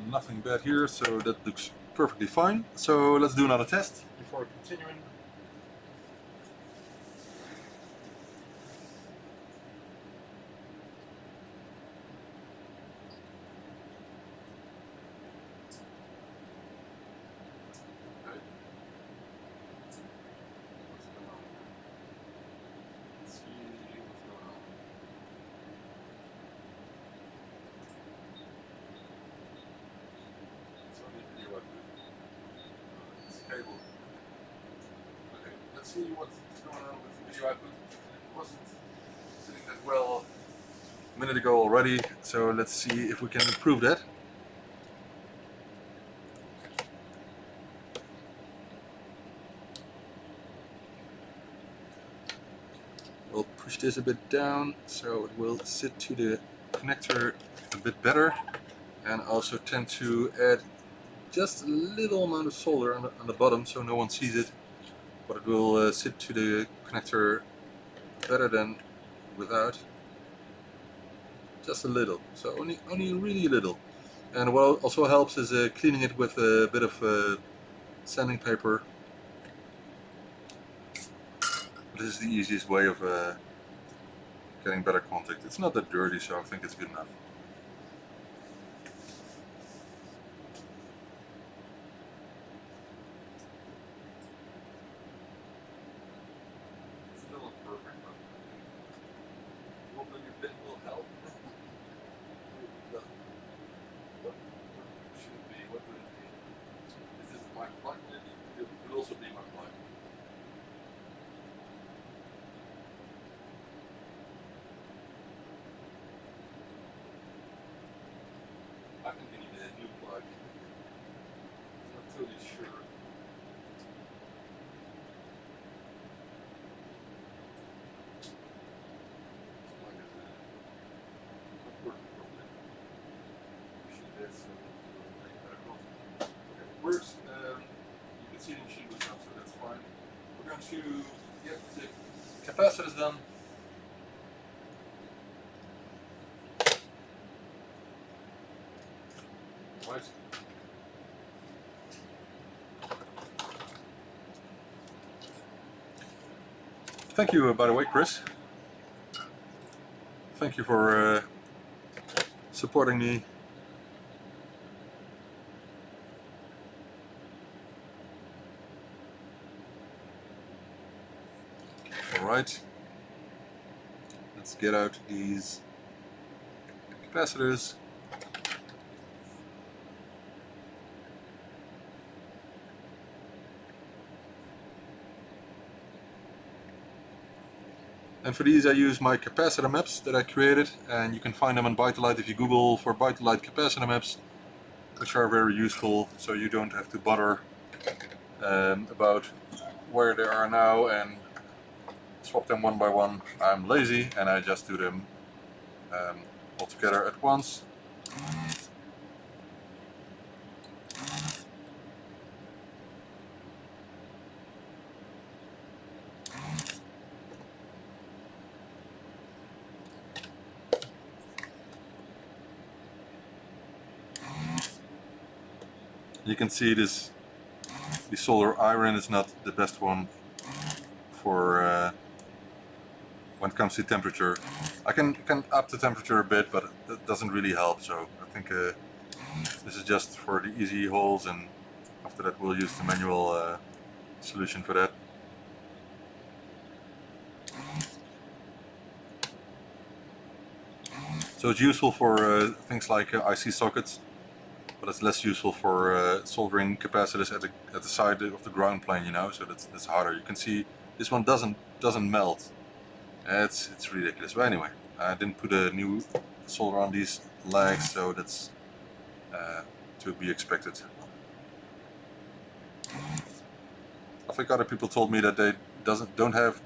Nothing bad here, so that looks perfectly fine. So let's do another test before continuing. Cable. Okay, let's see what's going on with the video output. It wasn't sitting that well a minute ago already, so let's see if we can improve that. will push this a bit down so it will sit to the connector a bit better, and also tend to add just a little amount of solder on the bottom so no one sees it, but it will sit to the connector better than without. Just a little, so only really little. And what also helps is cleaning it with a bit of sanding paper. This is the easiest way of getting better contact. It's not that dirty, so I think it's good enough. It's still not perfect, but hopefully a bit will help. What should it be? What would it be? Is this my plug? It could also be my plug. I think you need a new plug. I'm not totally sure. This plug is not working properly. Pushing this so it will make better contact. Okay, it works. You can see the machine was up, so that's fine. We're going to get the capacitors done. Right. Thank you, by the way, Chris. Thank you for supporting me. All right. Let's get out these capacitors. And for these I use my capacitor maps that I created, and you can find them on ByteDelight if you Google for ByteDelight capacitor maps, which are very useful, so you don't have to bother about where they are now and swap them one by one. I'm lazy and I just do them all together at once. You can see this, the solder iron is not the best one for when it comes to temperature. I can up the temperature a bit, but that doesn't really help, so I think this is just for the easy holes, and after that we'll use the manual solution for that. So it's useful for things like IC sockets, but it's less useful for soldering capacitors at the side of the ground plane, you know. So that's harder. You can see this one doesn't melt. It's ridiculous. But anyway, I didn't put a new solder on these legs, so that's to be expected. I think other people told me that they don't have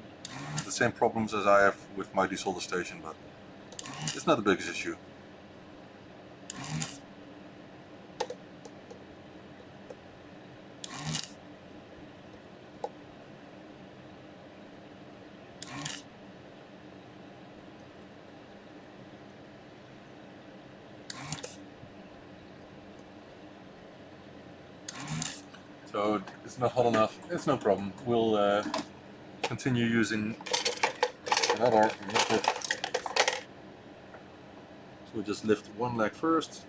the same problems as I have with my desolder station, but it's not the biggest issue. So it's not hot enough, it's no problem. We'll continue using another method. So we'll just lift one leg first,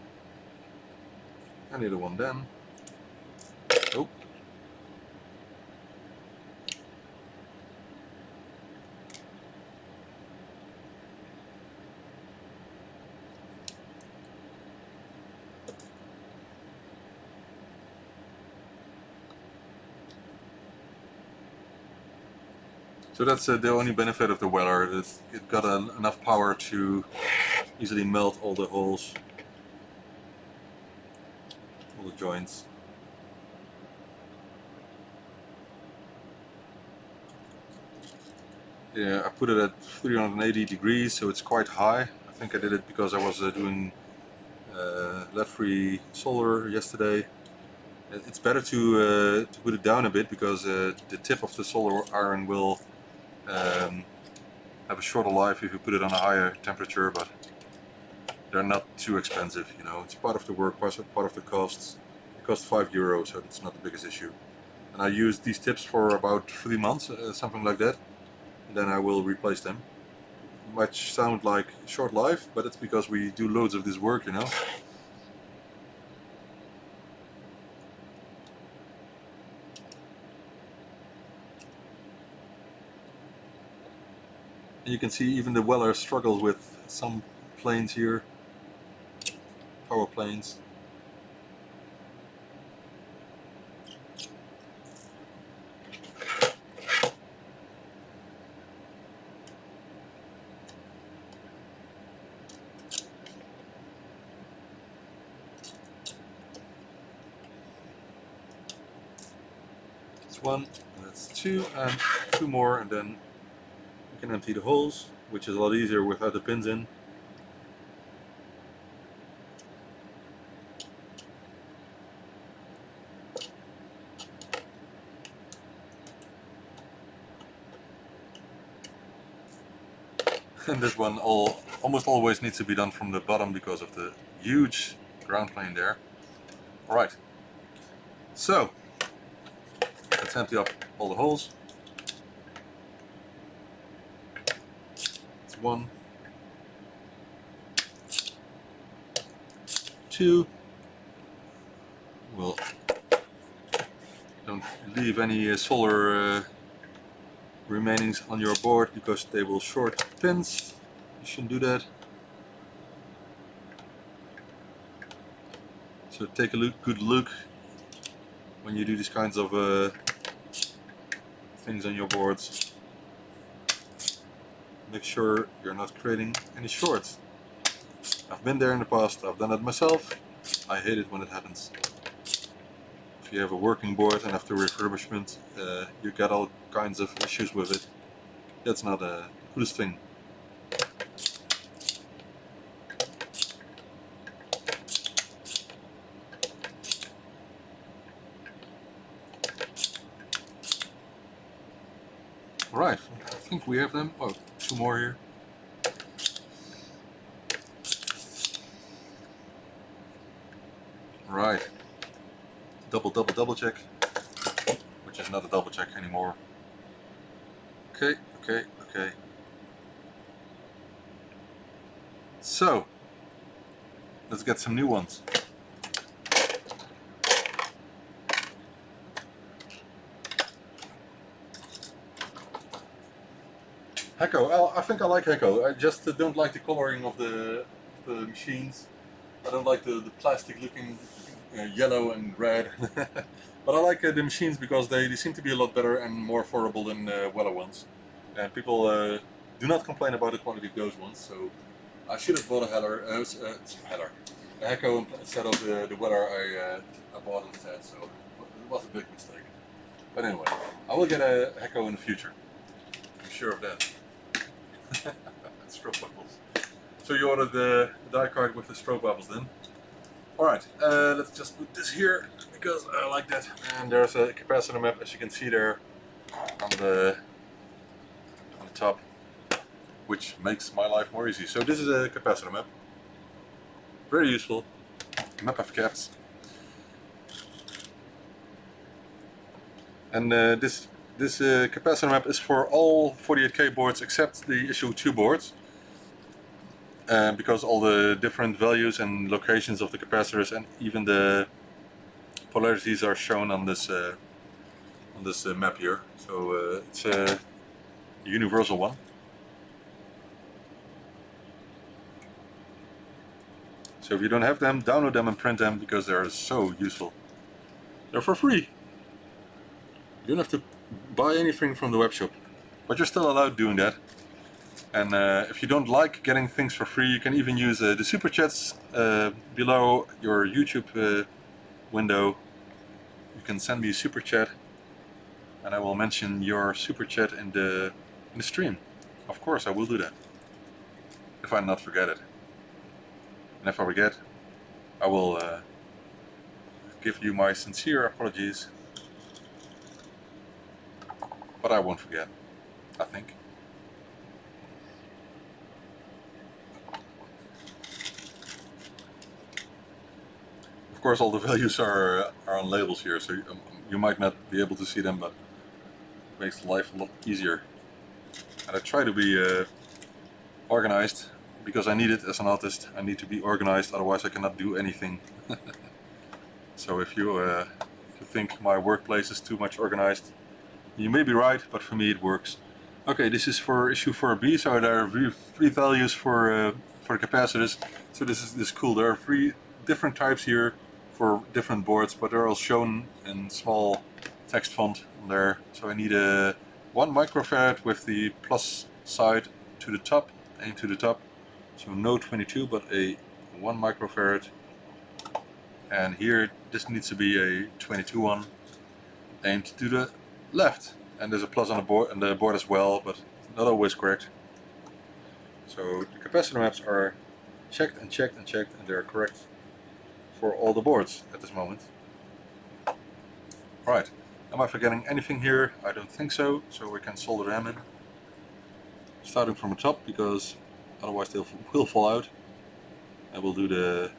and the other one then. Oh. So that's the only benefit of the weller. It got enough power to easily melt all the holes, all the joints. Yeah, I put it at 380 degrees, so it's quite high. I think I did it because I was doing lead-free solder yesterday. It's better to put it down a bit because the tip of the solder iron will have a shorter life if you put it on a higher temperature, but they're not too expensive, you know. It's part of the work, part of the costs. It costs €5, so it's not the biggest issue. And I use these tips for about 3 months, something like that. And then I will replace them. It might sound like short life, but it's because we do loads of this work, you know. And you can see even the welder struggles with some planes here, power planes. That's one, that's two, and two more, and then you can empty the holes, which is a lot easier without the pins in. And this one almost always needs to be done from the bottom because of the huge ground plane there. Alright, so let's empty up all the holes. It's one, two. Well, don't leave any solder remainings on your board because they will short pins. You shouldn't do that. So take a good look when you do these kinds of things on your boards. Make sure you're not creating any shorts. I've been there in the past, I've done it myself. I hate it when it happens. If you have a working board and after refurbishment you get all kinds of issues with it, that's not the coolest thing. Right, I think we have them. Oh, two more here. Right. Double check. Which is not a double check anymore. Okay. So, let's get some new ones. Hekko, well, I think I like Hekko. I just don't like the coloring of the machines. I don't like the plastic looking yellow and red. But I like the machines because they seem to be a lot better and more affordable than Weller ones. And people do not complain about the quality of those ones, so I should have bought a Hekko instead of the Weller I bought instead, so it was a big mistake. But anyway, I will get a Hekko in the future. I'm sure of that. Strobe bubbles. So you ordered the die card with the strobe bubbles then? Alright, let's just put this here because I like that. And there's a capacitor map, as you can see there on the top, which makes my life more easy. So this is a capacitor map. Very useful. Map of caps. And this capacitor map is for all 48K boards except the issue 2 boards. Because all the different values and locations of the capacitors and even the polarities are shown on this map here. So it's a universal one. So if you don't have them, download them and print them because they're so useful. They're for free. You don't have to buy anything from the web shop, but you're still allowed doing that. And if you don't like getting things for free, you can even use the super chats below your YouTube window. You can send me a super chat, and I will mention your super chat in the in the stream. Of course I will do that, if I not forget it. And if I forget, I will give you my sincere apologies. But I won't forget, I think. Of course all the values are on labels here, so you might not be able to see them, but it makes life a lot easier. And I try to be organized, because I need it as an artist. I need to be organized, otherwise I cannot do anything. So if you think my workplace is too much organized, you may be right, but for me it works. Okay, this is for issue 4B, so there are three values for the capacitors. So this is cool. There are three different types here for different boards, but they're all shown in small text font there. So I need a 1 microfarad with the plus side to the top, aimed to the top. So no 22, but a 1 microfarad. And here this needs to be a 22 one, aimed to the left. And there's a plus on the board as well, but not always correct. So the capacitor maps are checked and checked and checked, and they're correct for all the boards at this moment. Right, am I forgetting anything here? I don't think so, so we can solder them in. Starting from the top, because otherwise they will fall out. And we'll do the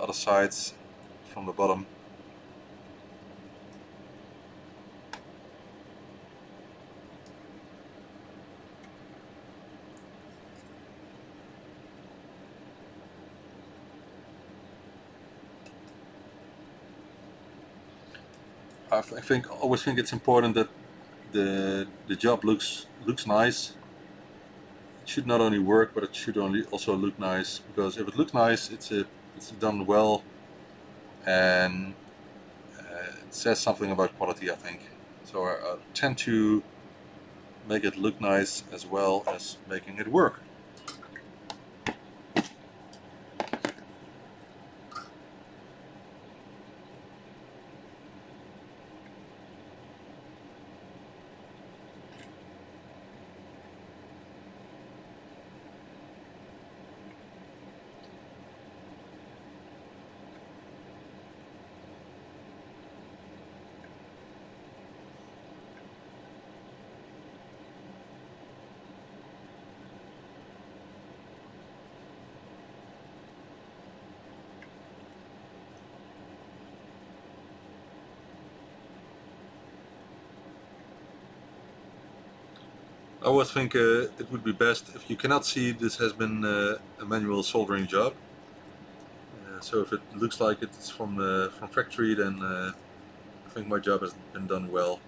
other sides from the bottom. I always think it's important that the job looks nice. It should not only work, but it should also look nice. Because if it looks nice, it's done well, and it says something about quality, I think. So I tend to make it look nice as well as making it work. I always think it would be best if you cannot see this has been a manual soldering job. So if it looks like it's from factory, then I think my job has been done well.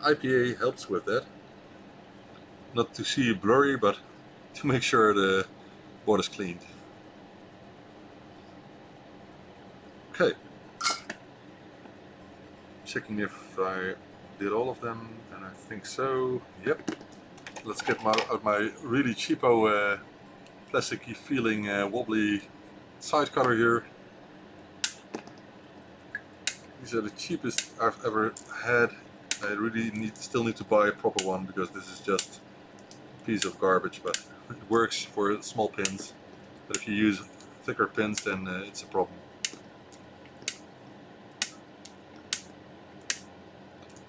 IPA helps with that. Not to see it blurry, but to make sure the board is cleaned. Okay. Checking if I did all of them, and I think so. Yep. Let's get out my really cheapo, plasticky feeling wobbly side cutter here. These are the cheapest I've ever had. I really still need to buy a proper one, because this is just a piece of garbage, but it works for small pins. But if you use thicker pins, then it's a problem.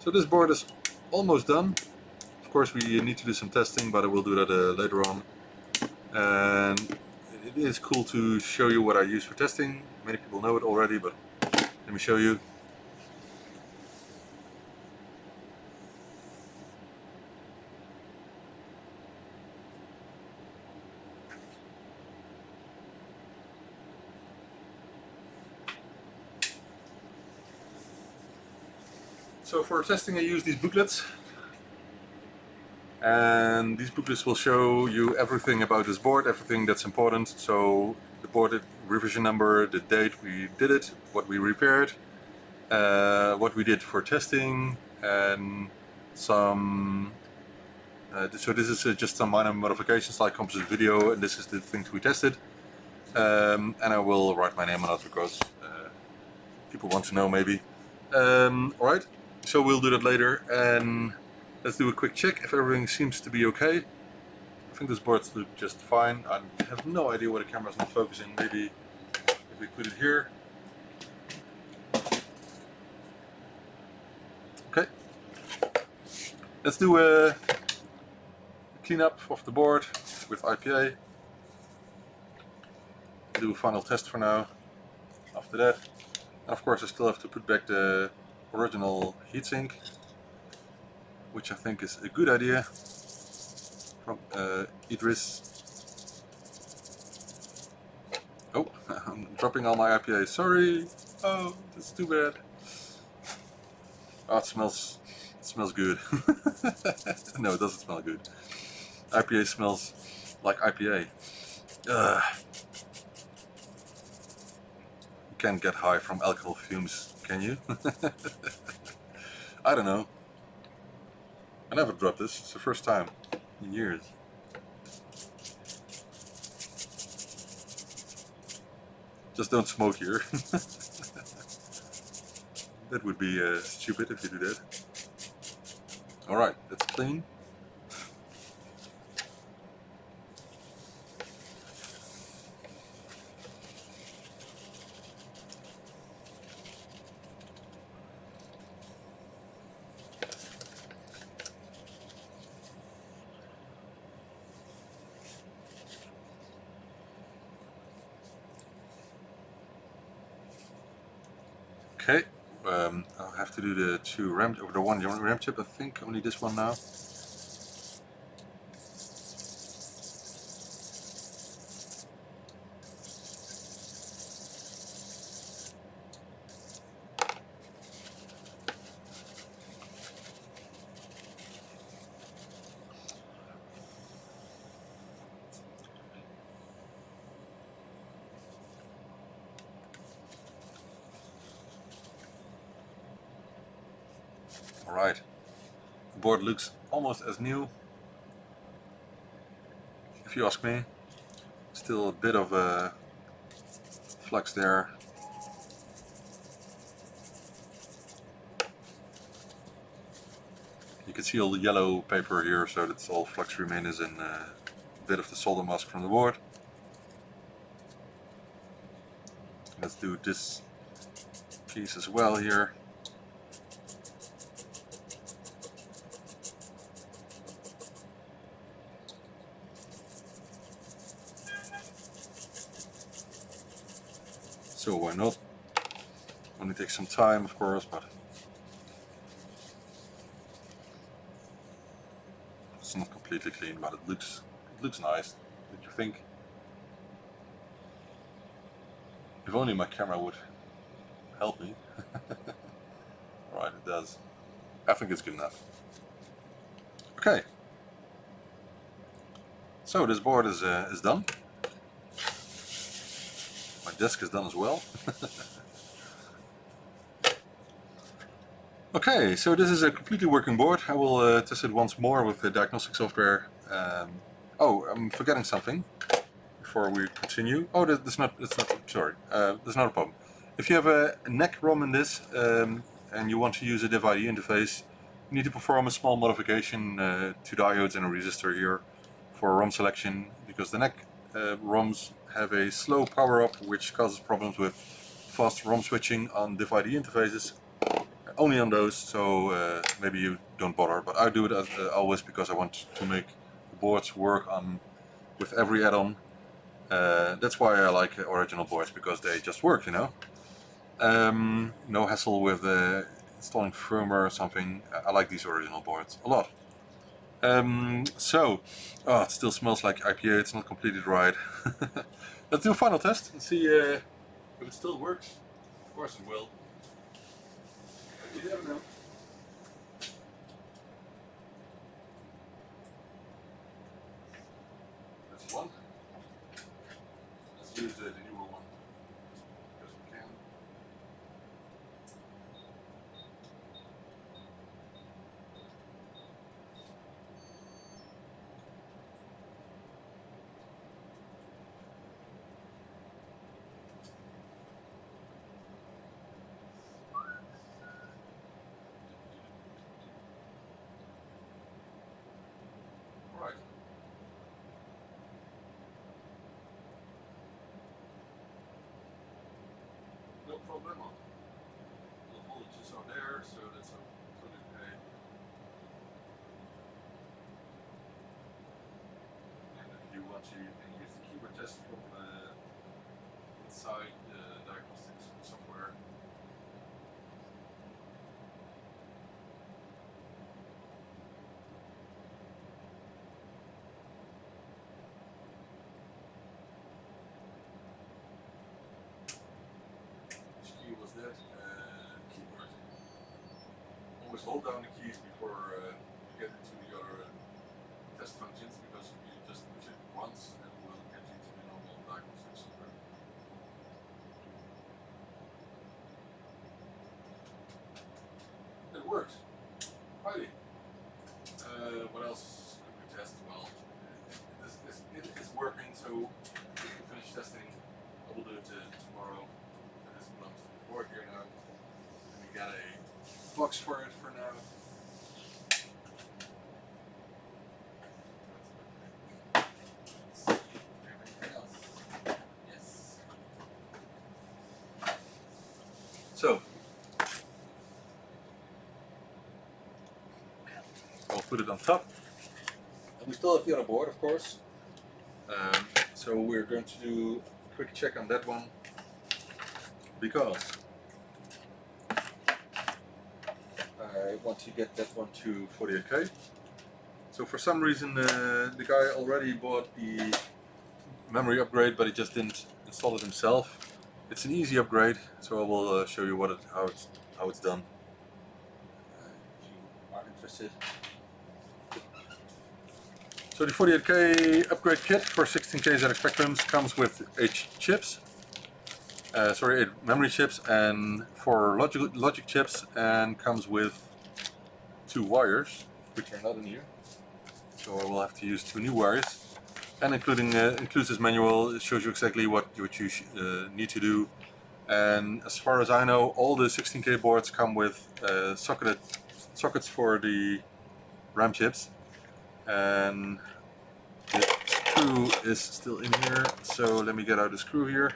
So this board is almost done. Of course we need to do some testing, but I will do that later on. And it is cool to show you what I use for testing. Many people know it already, but let me show you. So for testing I use these booklets, and these booklets will show you everything about this board, everything that's important. So the board revision number, the date we did it, what we repaired, what we did for testing, and some so this is just some minor modifications like composite video, and this is the things we tested. And I will write my name on it because people want to know maybe. Alright, so we'll do that later, and let's do a quick check if everything seems to be okay. I think those boards look just fine. I have no idea why the camera's not focusing. Maybe if we put it here. Okay. Let's do a cleanup of the board with IPA. Do a final test for now. After that, and of course I still have to put back the original heatsink, which I think is a good idea, from Idris. Oh, I'm dropping all my IPA, sorry. Oh, that's too bad. Oh, it smells good. No, it doesn't smell good. IPA smells like IPA. Ugh. You can't get high from alcohol fumes, can you? I don't know. I never dropped this. It's the first time in years. Just don't smoke here. That would be stupid if you do that. Alright, that's clean. Okay, I'll have to do the one RAM chip, I think, only this one now. Alright, the board looks almost as new, if you ask me. Still a bit of a flux there. You can see all the yellow paper here, so that's all flux remains and a bit of the solder mask from the board. Let's do this piece as well here. So why not? Only takes some time, of course, but it's not completely clean, but it looks nice. What do you think? If only my camera would help me. Right, it does. I think it's good enough. Okay. So this board is done. My desk is done as well. Okay, so this is a completely working board. I will test it once more with the diagnostic software. Oh, I'm forgetting something before we continue. Oh, that's not. Sorry, that's not a problem. If you have a NEC ROM in this and you want to use a divided interface, you need to perform a small modification to diodes and a resistor here for ROM selection, because the NEC ROMs have a slow power up, which causes problems with fast ROM switching on divided interfaces. Only on those, so maybe you don't bother, but I do it as, always, because I want to make the boards work on with every add-on. That's why I like original boards, because they just work, you know. No hassle with installing firmware or something. I like these original boards a lot. Oh, it still smells like IPA. It's not completely dried. Let's do a final test and see if it still works. Of course it will. You never know. That's one. Let's use the newer one because we can. problema. The voltages are there, so that's totally okay. And if you want to, you can use the keyboard test from inside the diagnostics software. Which key was that? Keyboard. Always hold down the keys before you get into the other test functions, because you just push it once and it will get you to the normal diagnostics software. It works. Righty. What else could we test? Well, it is working, so if we finish testing, I will do it tomorrow. This belongs to the board here now. And we got a box for it for now. Yes. So I'll put it on top. And we still have the other board, of course. So we're going to do a quick check on that one, because I want to get that one to 48K. So for some reason the guy already bought the memory upgrade, but he just didn't install it himself. It's an easy upgrade, so I will show you how it's done. If you are interested. So the 48K upgrade kit for 16K ZX Spectrums comes with 8 chips. 8 memory chips and 4 logic chips, and comes with 2 wires, which are not in here. So I will have to use 2 new wires. And includes this manual. It shows you exactly what you need to do. And as far as I know, all the 16K boards come with sockets for the RAM chips. And the screw is still in here, so let me get out the screw here.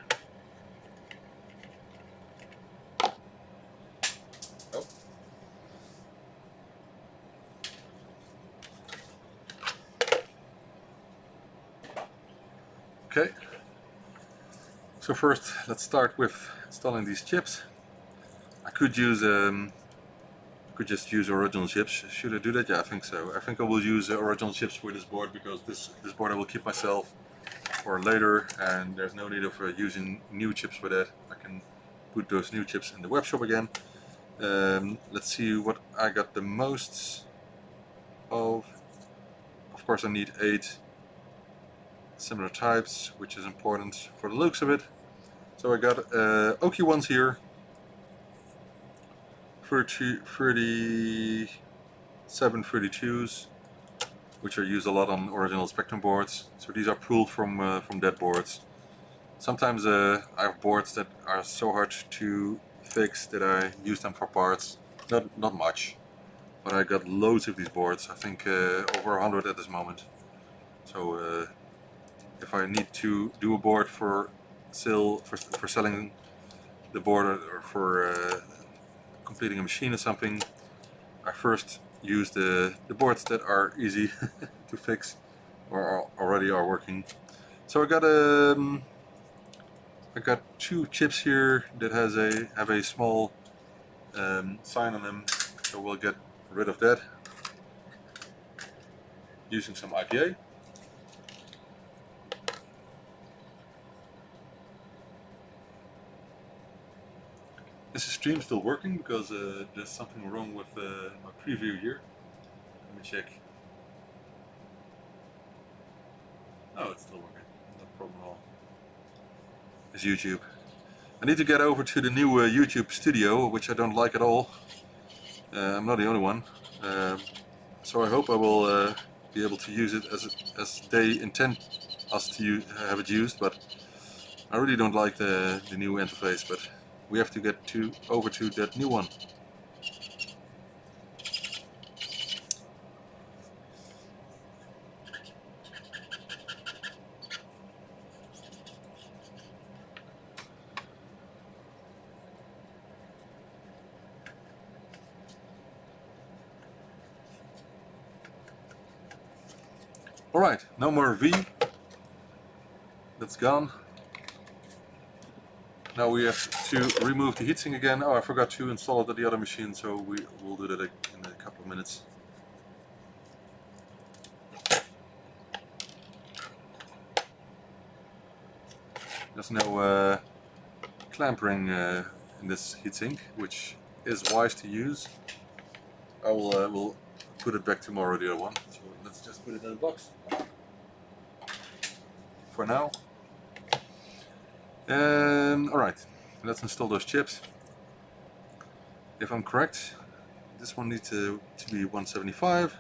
Oh. Okay, so first let's start with installing these chips. I could just use original chips. Should I do that? Yeah, I think so. I think I will use original chips for this board, because this board I will keep myself for later, and there's no need of using new chips for that. I can put those new chips in the web shop again. Let's see what I got the most of. Of course I need 8 similar types, which is important for the looks of it. So I got Oki ones here. 3732s, which are used a lot on original Spectrum boards. So these are pulled from dead boards. Sometimes I have boards that are so hard to fix that I use them for parts. Not much, but I got loads of these boards. I think over 100 at this moment. So if I need to do a board for selling the board, or for completing a machine or something, I first use the boards that are easy to fix or already are working. So I got 2 chips here that have a small sign on them, so we'll get rid of that using some IPA. Is the stream still working? Because there's something wrong with my preview here. Let me check. Oh, it's still working. No problem at all. It's YouTube. I need to get over to the new YouTube studio, which I don't like at all. I'm not the only one. So I hope I will be able to use it as they intend us to have it used, but I really don't like the new interface, but we have to get over to that new one. Alright, no more V. That's gone. Now we have to remove the heatsink again. Oh, I forgot to install it at the other machine, so we will do that in a couple of minutes. There's no clamp ring in this heatsink, which is wise to use. I will put it back tomorrow, the other one. So let's just put it in the box for now. Alright, let's install those chips. If I'm correct, this one needs to be 175.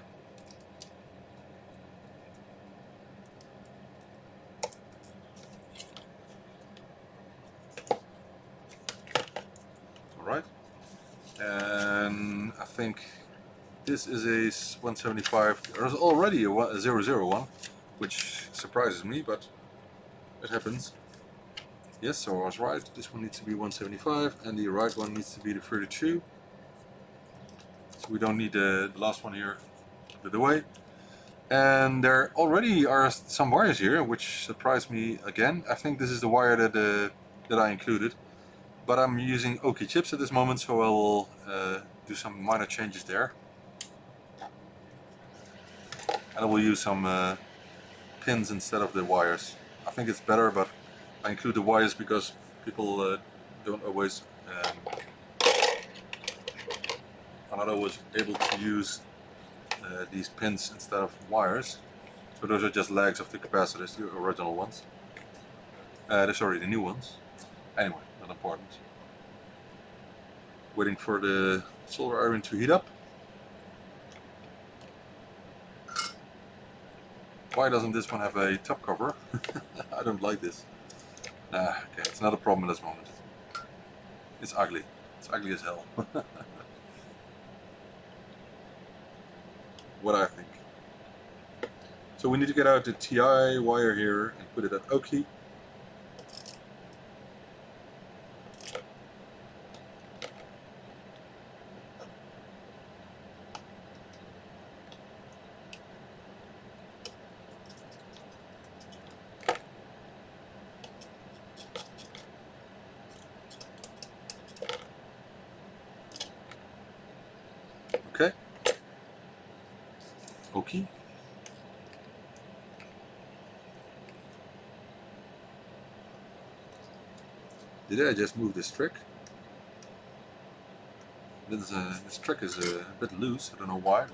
Alright, and I think this is a 175. There's already a 001, which surprises me, but it happens. Yes, so I was right. This one needs to be 175, and the right one needs to be the 32. So we don't need the last one here out of the way. And there already are some wires here, which surprised me again. I think this is the wire that I included, but I'm using Oki chips at this moment, so I will do some minor changes there. And I will use some pins instead of the wires. I think it's better, but I include the wires because people don't always are not always able to use these pins instead of wires. So those are just legs of the capacitors, the original ones. Sorry, the new ones. Anyway, not important. Waiting for the solder iron to heat up. Why doesn't this one have a top cover? I don't like this. Okay, it's not a problem at this moment. It's ugly. It's ugly as hell. What I think. So we need to get out the TI wire here and put it at Oki. Okay. Oki. Did I just move this trick? This trick is a bit loose, I don't know why.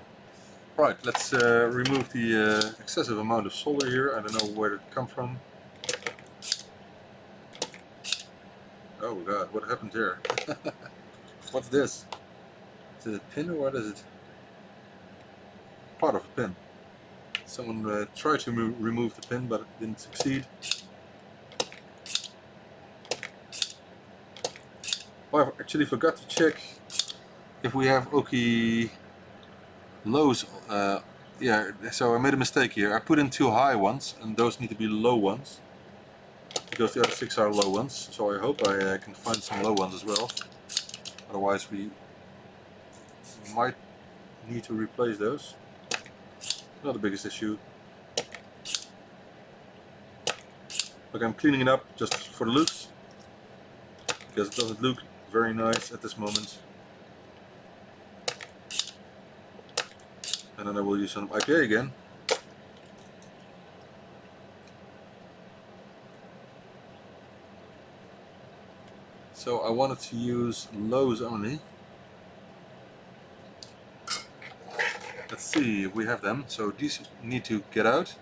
Right, let's remove the excessive amount of solder here. I don't know where it come from. Oh god, what happened here? What's this? Is it a pin or what is it? Part of a pin. Someone tried to remove the pin, but it didn't succeed. Oh, I actually forgot to check if we have Oki lows. Yeah, so I made a mistake here. I put in 2 high ones, and those need to be low ones, because the other 6 are low ones. So I hope I can find some low ones as well. Otherwise we might need to replace those. Not the biggest issue. Look, I'm cleaning it up just for the looks, because it doesn't look very nice at this moment. And then I will use some IPA again. So I wanted to use lows only. Let's see if we have them. So these need to get out,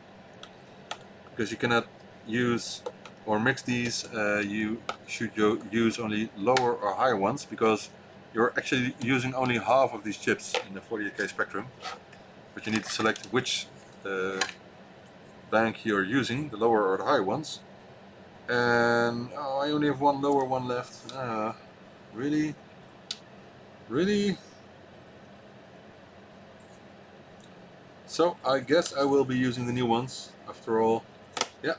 because you cannot use or mix these. You should use only lower or higher ones, because you're actually using only half of these chips in the 48K spectrum. But you need to select which bank you're using, the lower or the high ones. And oh, I only have one lower one left. Really? Really? So I guess I will be using the new ones after all. Yeah,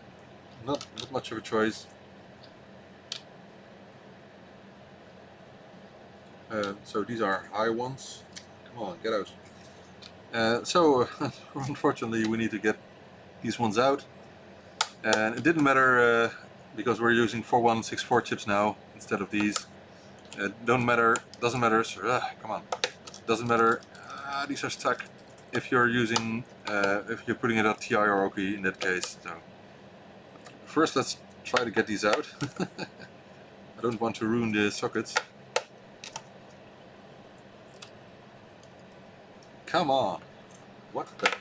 not much of a choice. So these are high ones. Come on, get out. So unfortunately we need to get these ones out. And it didn't matter because we're using 4164 chips now instead of these. It doesn't matter, come on. Doesn't matter, these are stuck if you're using, if you're putting it on TI or OK in that case. So first let's try to get these out. I don't want to ruin the sockets. Come on. What the?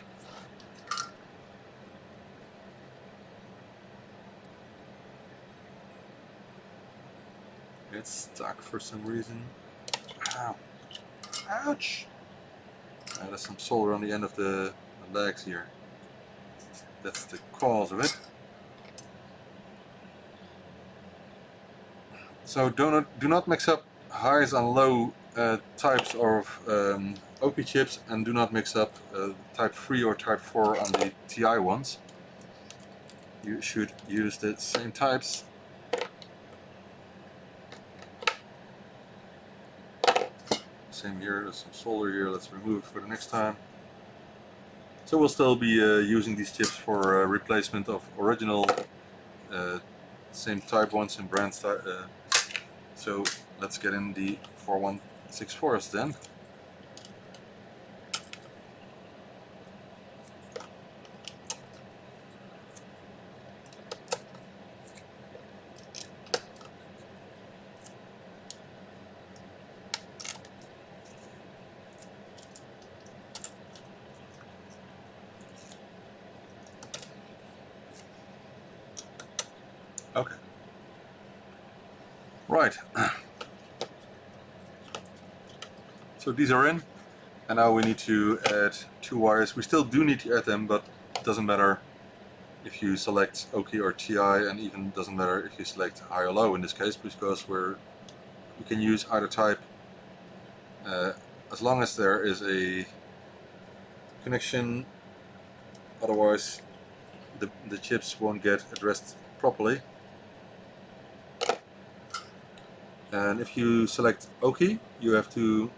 It's stuck for some reason. Ow. Ouch! There's some solder on the end of the legs here. That's the cause of it. So do not mix up highs and low types of OP chips, and do not mix up type 3 or type 4 on the TI ones. You should use the same types. Same here, there's some solder here, let's remove it for the next time. So we'll still be using these chips for replacement of original same type ones and brand type. So let's get in the 4164s then. Okay. Right. So these are in, and now we need to add 2 wires. We still do need to add them, but it doesn't matter if you select OK or TI, and even doesn't matter if you select high or low in this case, because we can use either type as long as there is a connection. Otherwise the chips won't get addressed properly. And if you select OK, you have to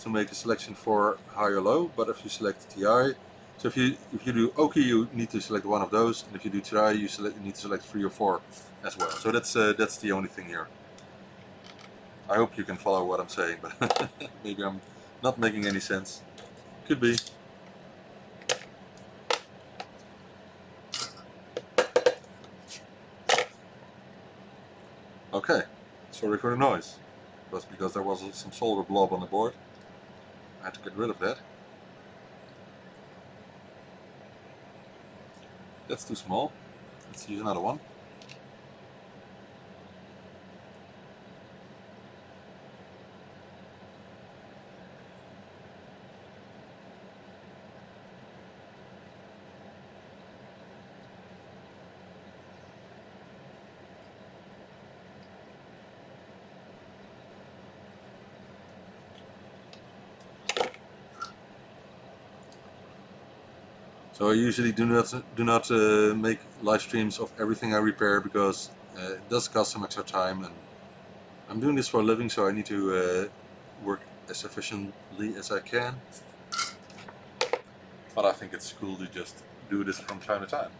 make a selection for high or low. But if you select TI, so if you do OK, you need to select one of those, and if you do TI, you need to select 3 or 4 as well. So that's the only thing here. I hope you can follow what I'm saying, but maybe I'm not making any sense. Could be. Okay, sorry for the noise. It was because there was some solder blob on the board. I had to get rid of that. That's too small. Let's use another one. So I usually do not make live streams of everything I repair, because it does cost some extra time, and I'm doing this for a living, so I need to work as efficiently as I can. But I think it's cool to just do this from time to time.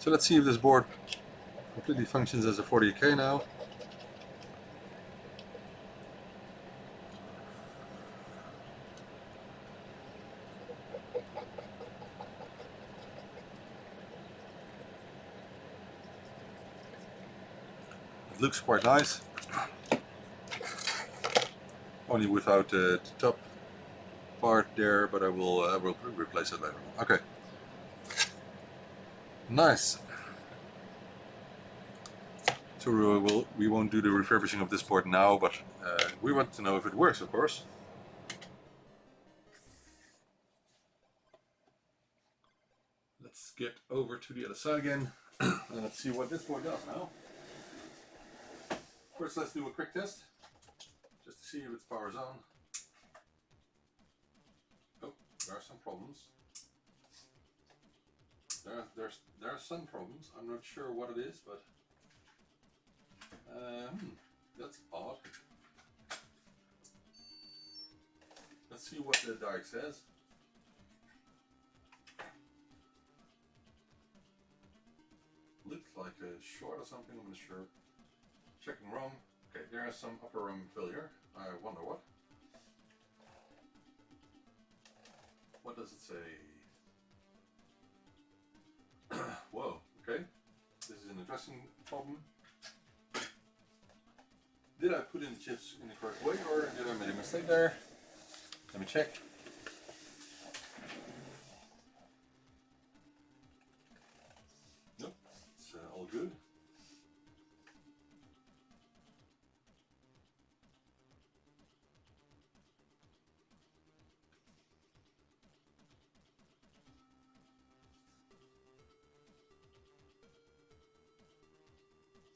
So let's see if this board completely functions as a 48K now. It looks quite nice, only without the top part there, but I will replace it later. Okay. Nice. So we won't do the refurbishing of this board now, but we want to know if it works, of course. get over to the other side again and let's see what this board does now. First, let's do a quick test just to see if its power's on. Oh, there are some problems. There are some problems. I'm not sure what it is, but that's odd. Let's see what the diag says. Looks like a short or something, I'm not sure. Checking ROM. Okay, there is some upper ROM failure. I wonder what. What does it say? Whoa, okay. This is an addressing problem. Did I put in the chips in the correct way or did I make a mistake there? Let me check. Nope, it's all good.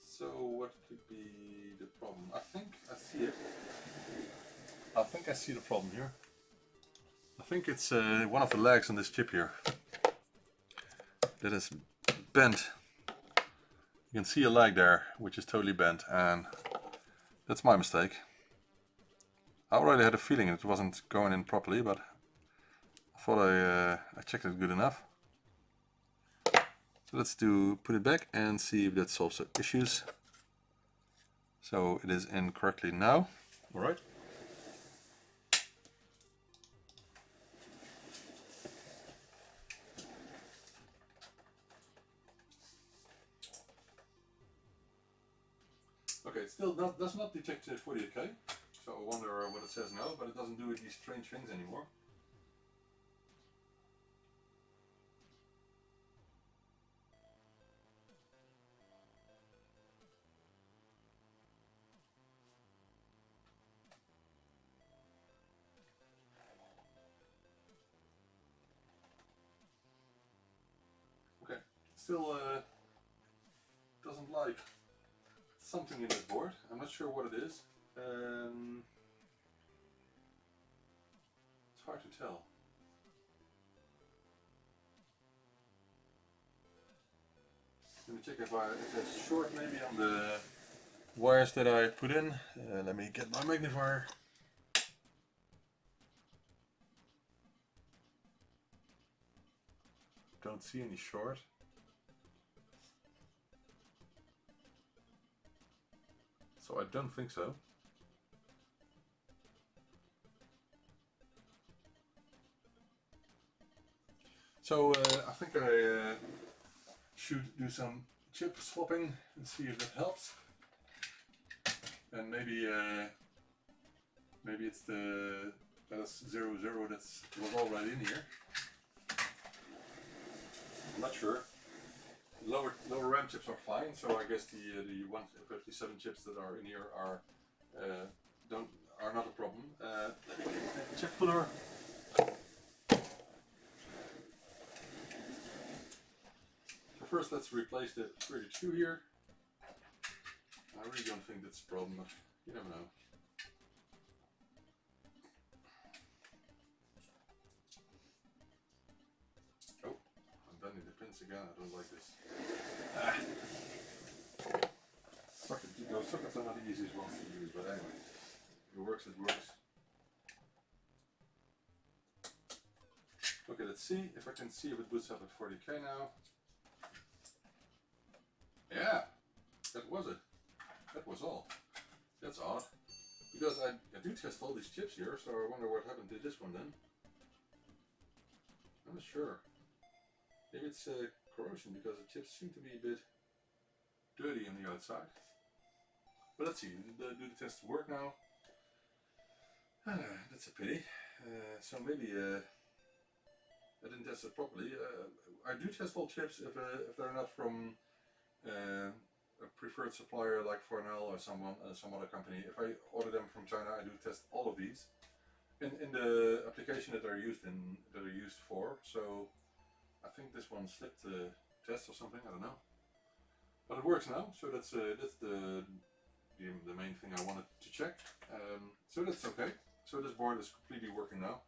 So what could be the problem? I think I see it. I think I see the problem here. I think it's one of the legs on this chip here that is bent. You can see a leg there which is totally bent, and that's my mistake. I already had a feeling it wasn't going in properly, but I thought I checked it good enough. So let's put it back and see if that solves the issues. So it is in correctly now. All right. Okay, it still does not detect 48K, so I wonder what it says now, but it doesn't do these strange things anymore. Okay, still doesn't like something in this board. I'm not sure what it is. It's hard to tell. Let me check if it's short maybe on the wires that I put in. Let me get my magnifier. Don't see any short. So I don't think so. So I think I should do some chip swapping and see if that helps. And maybe it's the LS00 that was already in here. I'm not sure. Lower RAM chips are fine, so I guess the 157 chips that are in here are not a problem. Let me get the chip puller. So first, let's replace the 32 here. I really don't think that's a problem, but you never know. Oh, I'm bending the pins again. I don't like this. Those sockets are not the easiest ones to use, but anyway, if it works, it works. Okay, let's see if I can see if it boots up at 40K now. Yeah, that was it. That was all. That's odd. Because I do test all these chips here, so I wonder what happened to this one then. I'm not sure. Maybe it's corrosion because the chips seem to be a bit dirty on the outside. But let's see, do the test work now? That's a pity. So maybe I didn't test it properly. I do test all chips if they're not from a preferred supplier like Farnell or some other company. If I order them from China, I do test all of these in the application that they're used for. So I think this one slipped the test or something, I don't know. But it works now, so that's the main thing I wanted to check. So that's okay. So this board is completely working now.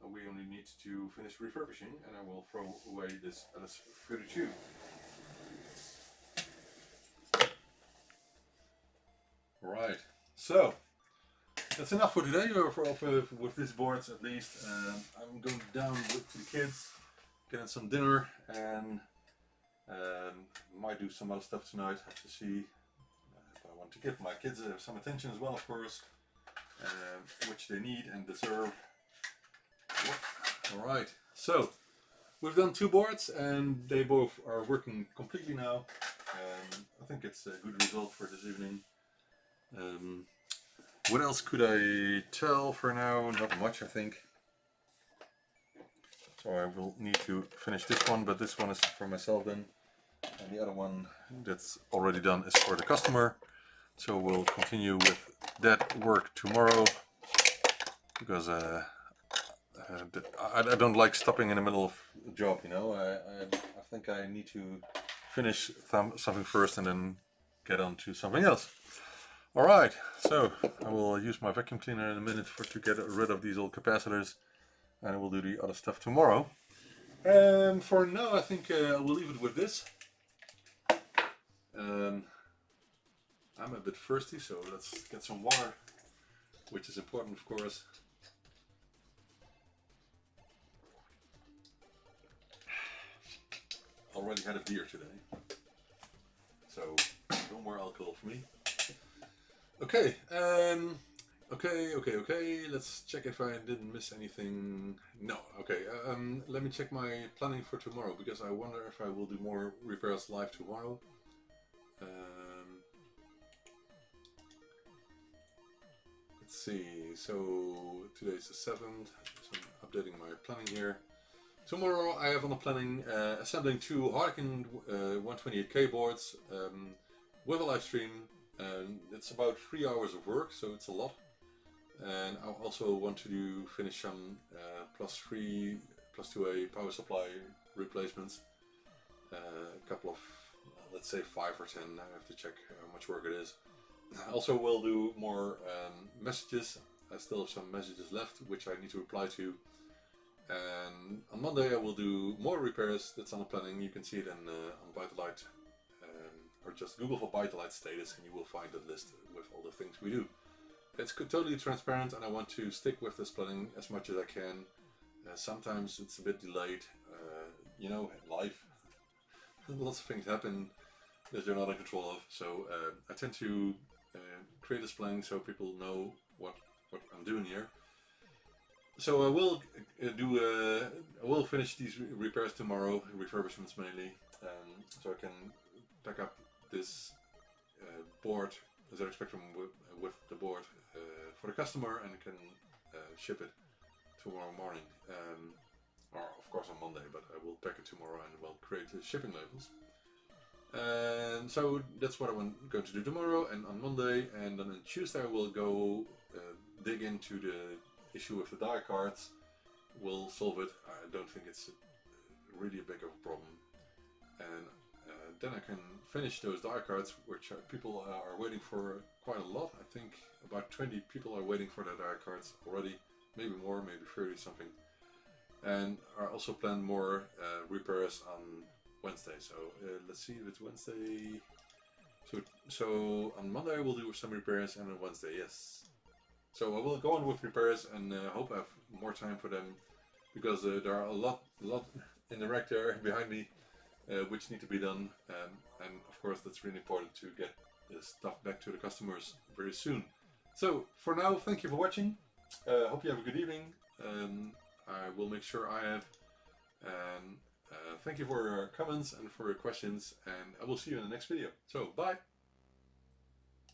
We only need to finish refurbishing, and I will throw away this LS32. Right, so that's enough for today, or with these boards at least. I'm going down to the kids, getting some dinner, and might do some other stuff tonight. Have to see. I want to give my kids some attention as well, of course, which they need and deserve. Alright, so we've done 2 boards and they both are working completely now. I think it's a good result for this evening. What else could I tell for now? Not much, I think. So I will need to finish this one, but this one is for myself then. And the other one that's already done is for the customer. So we'll continue with that work tomorrow, because I don't like stopping in the middle of a job, you know. I think I need to finish something first and then get on to something else. Alright, so I will use my vacuum cleaner in a minute to get rid of these old capacitors, and I will do the other stuff tomorrow. And for now I think we'll leave it with this. I'm a bit thirsty, so let's get some water, which is important, of course. Already had a beer today, so no more alcohol for me. Okay, okay, let's check if I didn't miss anything. No, okay, let me check my planning for tomorrow, because I wonder if I will do more repairs live tomorrow. Let's see, so today's the 7th, so I'm updating my planning here. Tomorrow I have on the planning assembling 2 Harkin 128K boards with a live stream. It's about 3 hours of work, so it's a lot. And I also want to finish some +3, +2A power supply replacements. A couple of, let's say 5 or 10, I have to check how much work it is. I also will do more messages. I still have some messages left which I need to reply to. And on Monday I will do more repairs. That's on the planning. You can see it on ByteDelight, or just Google for ByteDelight status and you will find a list with all the things we do. It's totally transparent, and I want to stick with this planning as much as I can. Sometimes it's a bit delayed, you know, life. Lots of things happen that you're not in control of, so I tend to create this planning so people know what I'm doing here. So I will finish these repairs tomorrow, refurbishments mainly, so I can pack up this board ZX Spectrum with the board for the customer, and can ship it tomorrow morning, or of course on Monday, but I will pack it tomorrow and will create the shipping labels. And so that's what I'm going to do tomorrow and on Monday, and then on Tuesday I will go dig into the issue with the die cards. We'll solve it. I don't think it's really a big of a problem, and then I can finish those die cards, which people are waiting for quite a lot. I think about 20 people are waiting for the die cards already, maybe more, maybe 30 something. And I also plan more repairs on Wednesday. So let's see if it's Wednesday. So on Monday I will do some repairs, and on Wednesday, yes. So I will go on with repairs, and hope I have more time for them, because there are a lot in the rack there behind me which need to be done, and of course that's really important to get this stuff back to the customers very soon. So for now, thank you for watching. Hope you have a good evening. I will make sure I have. And thank you for your comments and for your questions, and I will see you in the next video. So bye!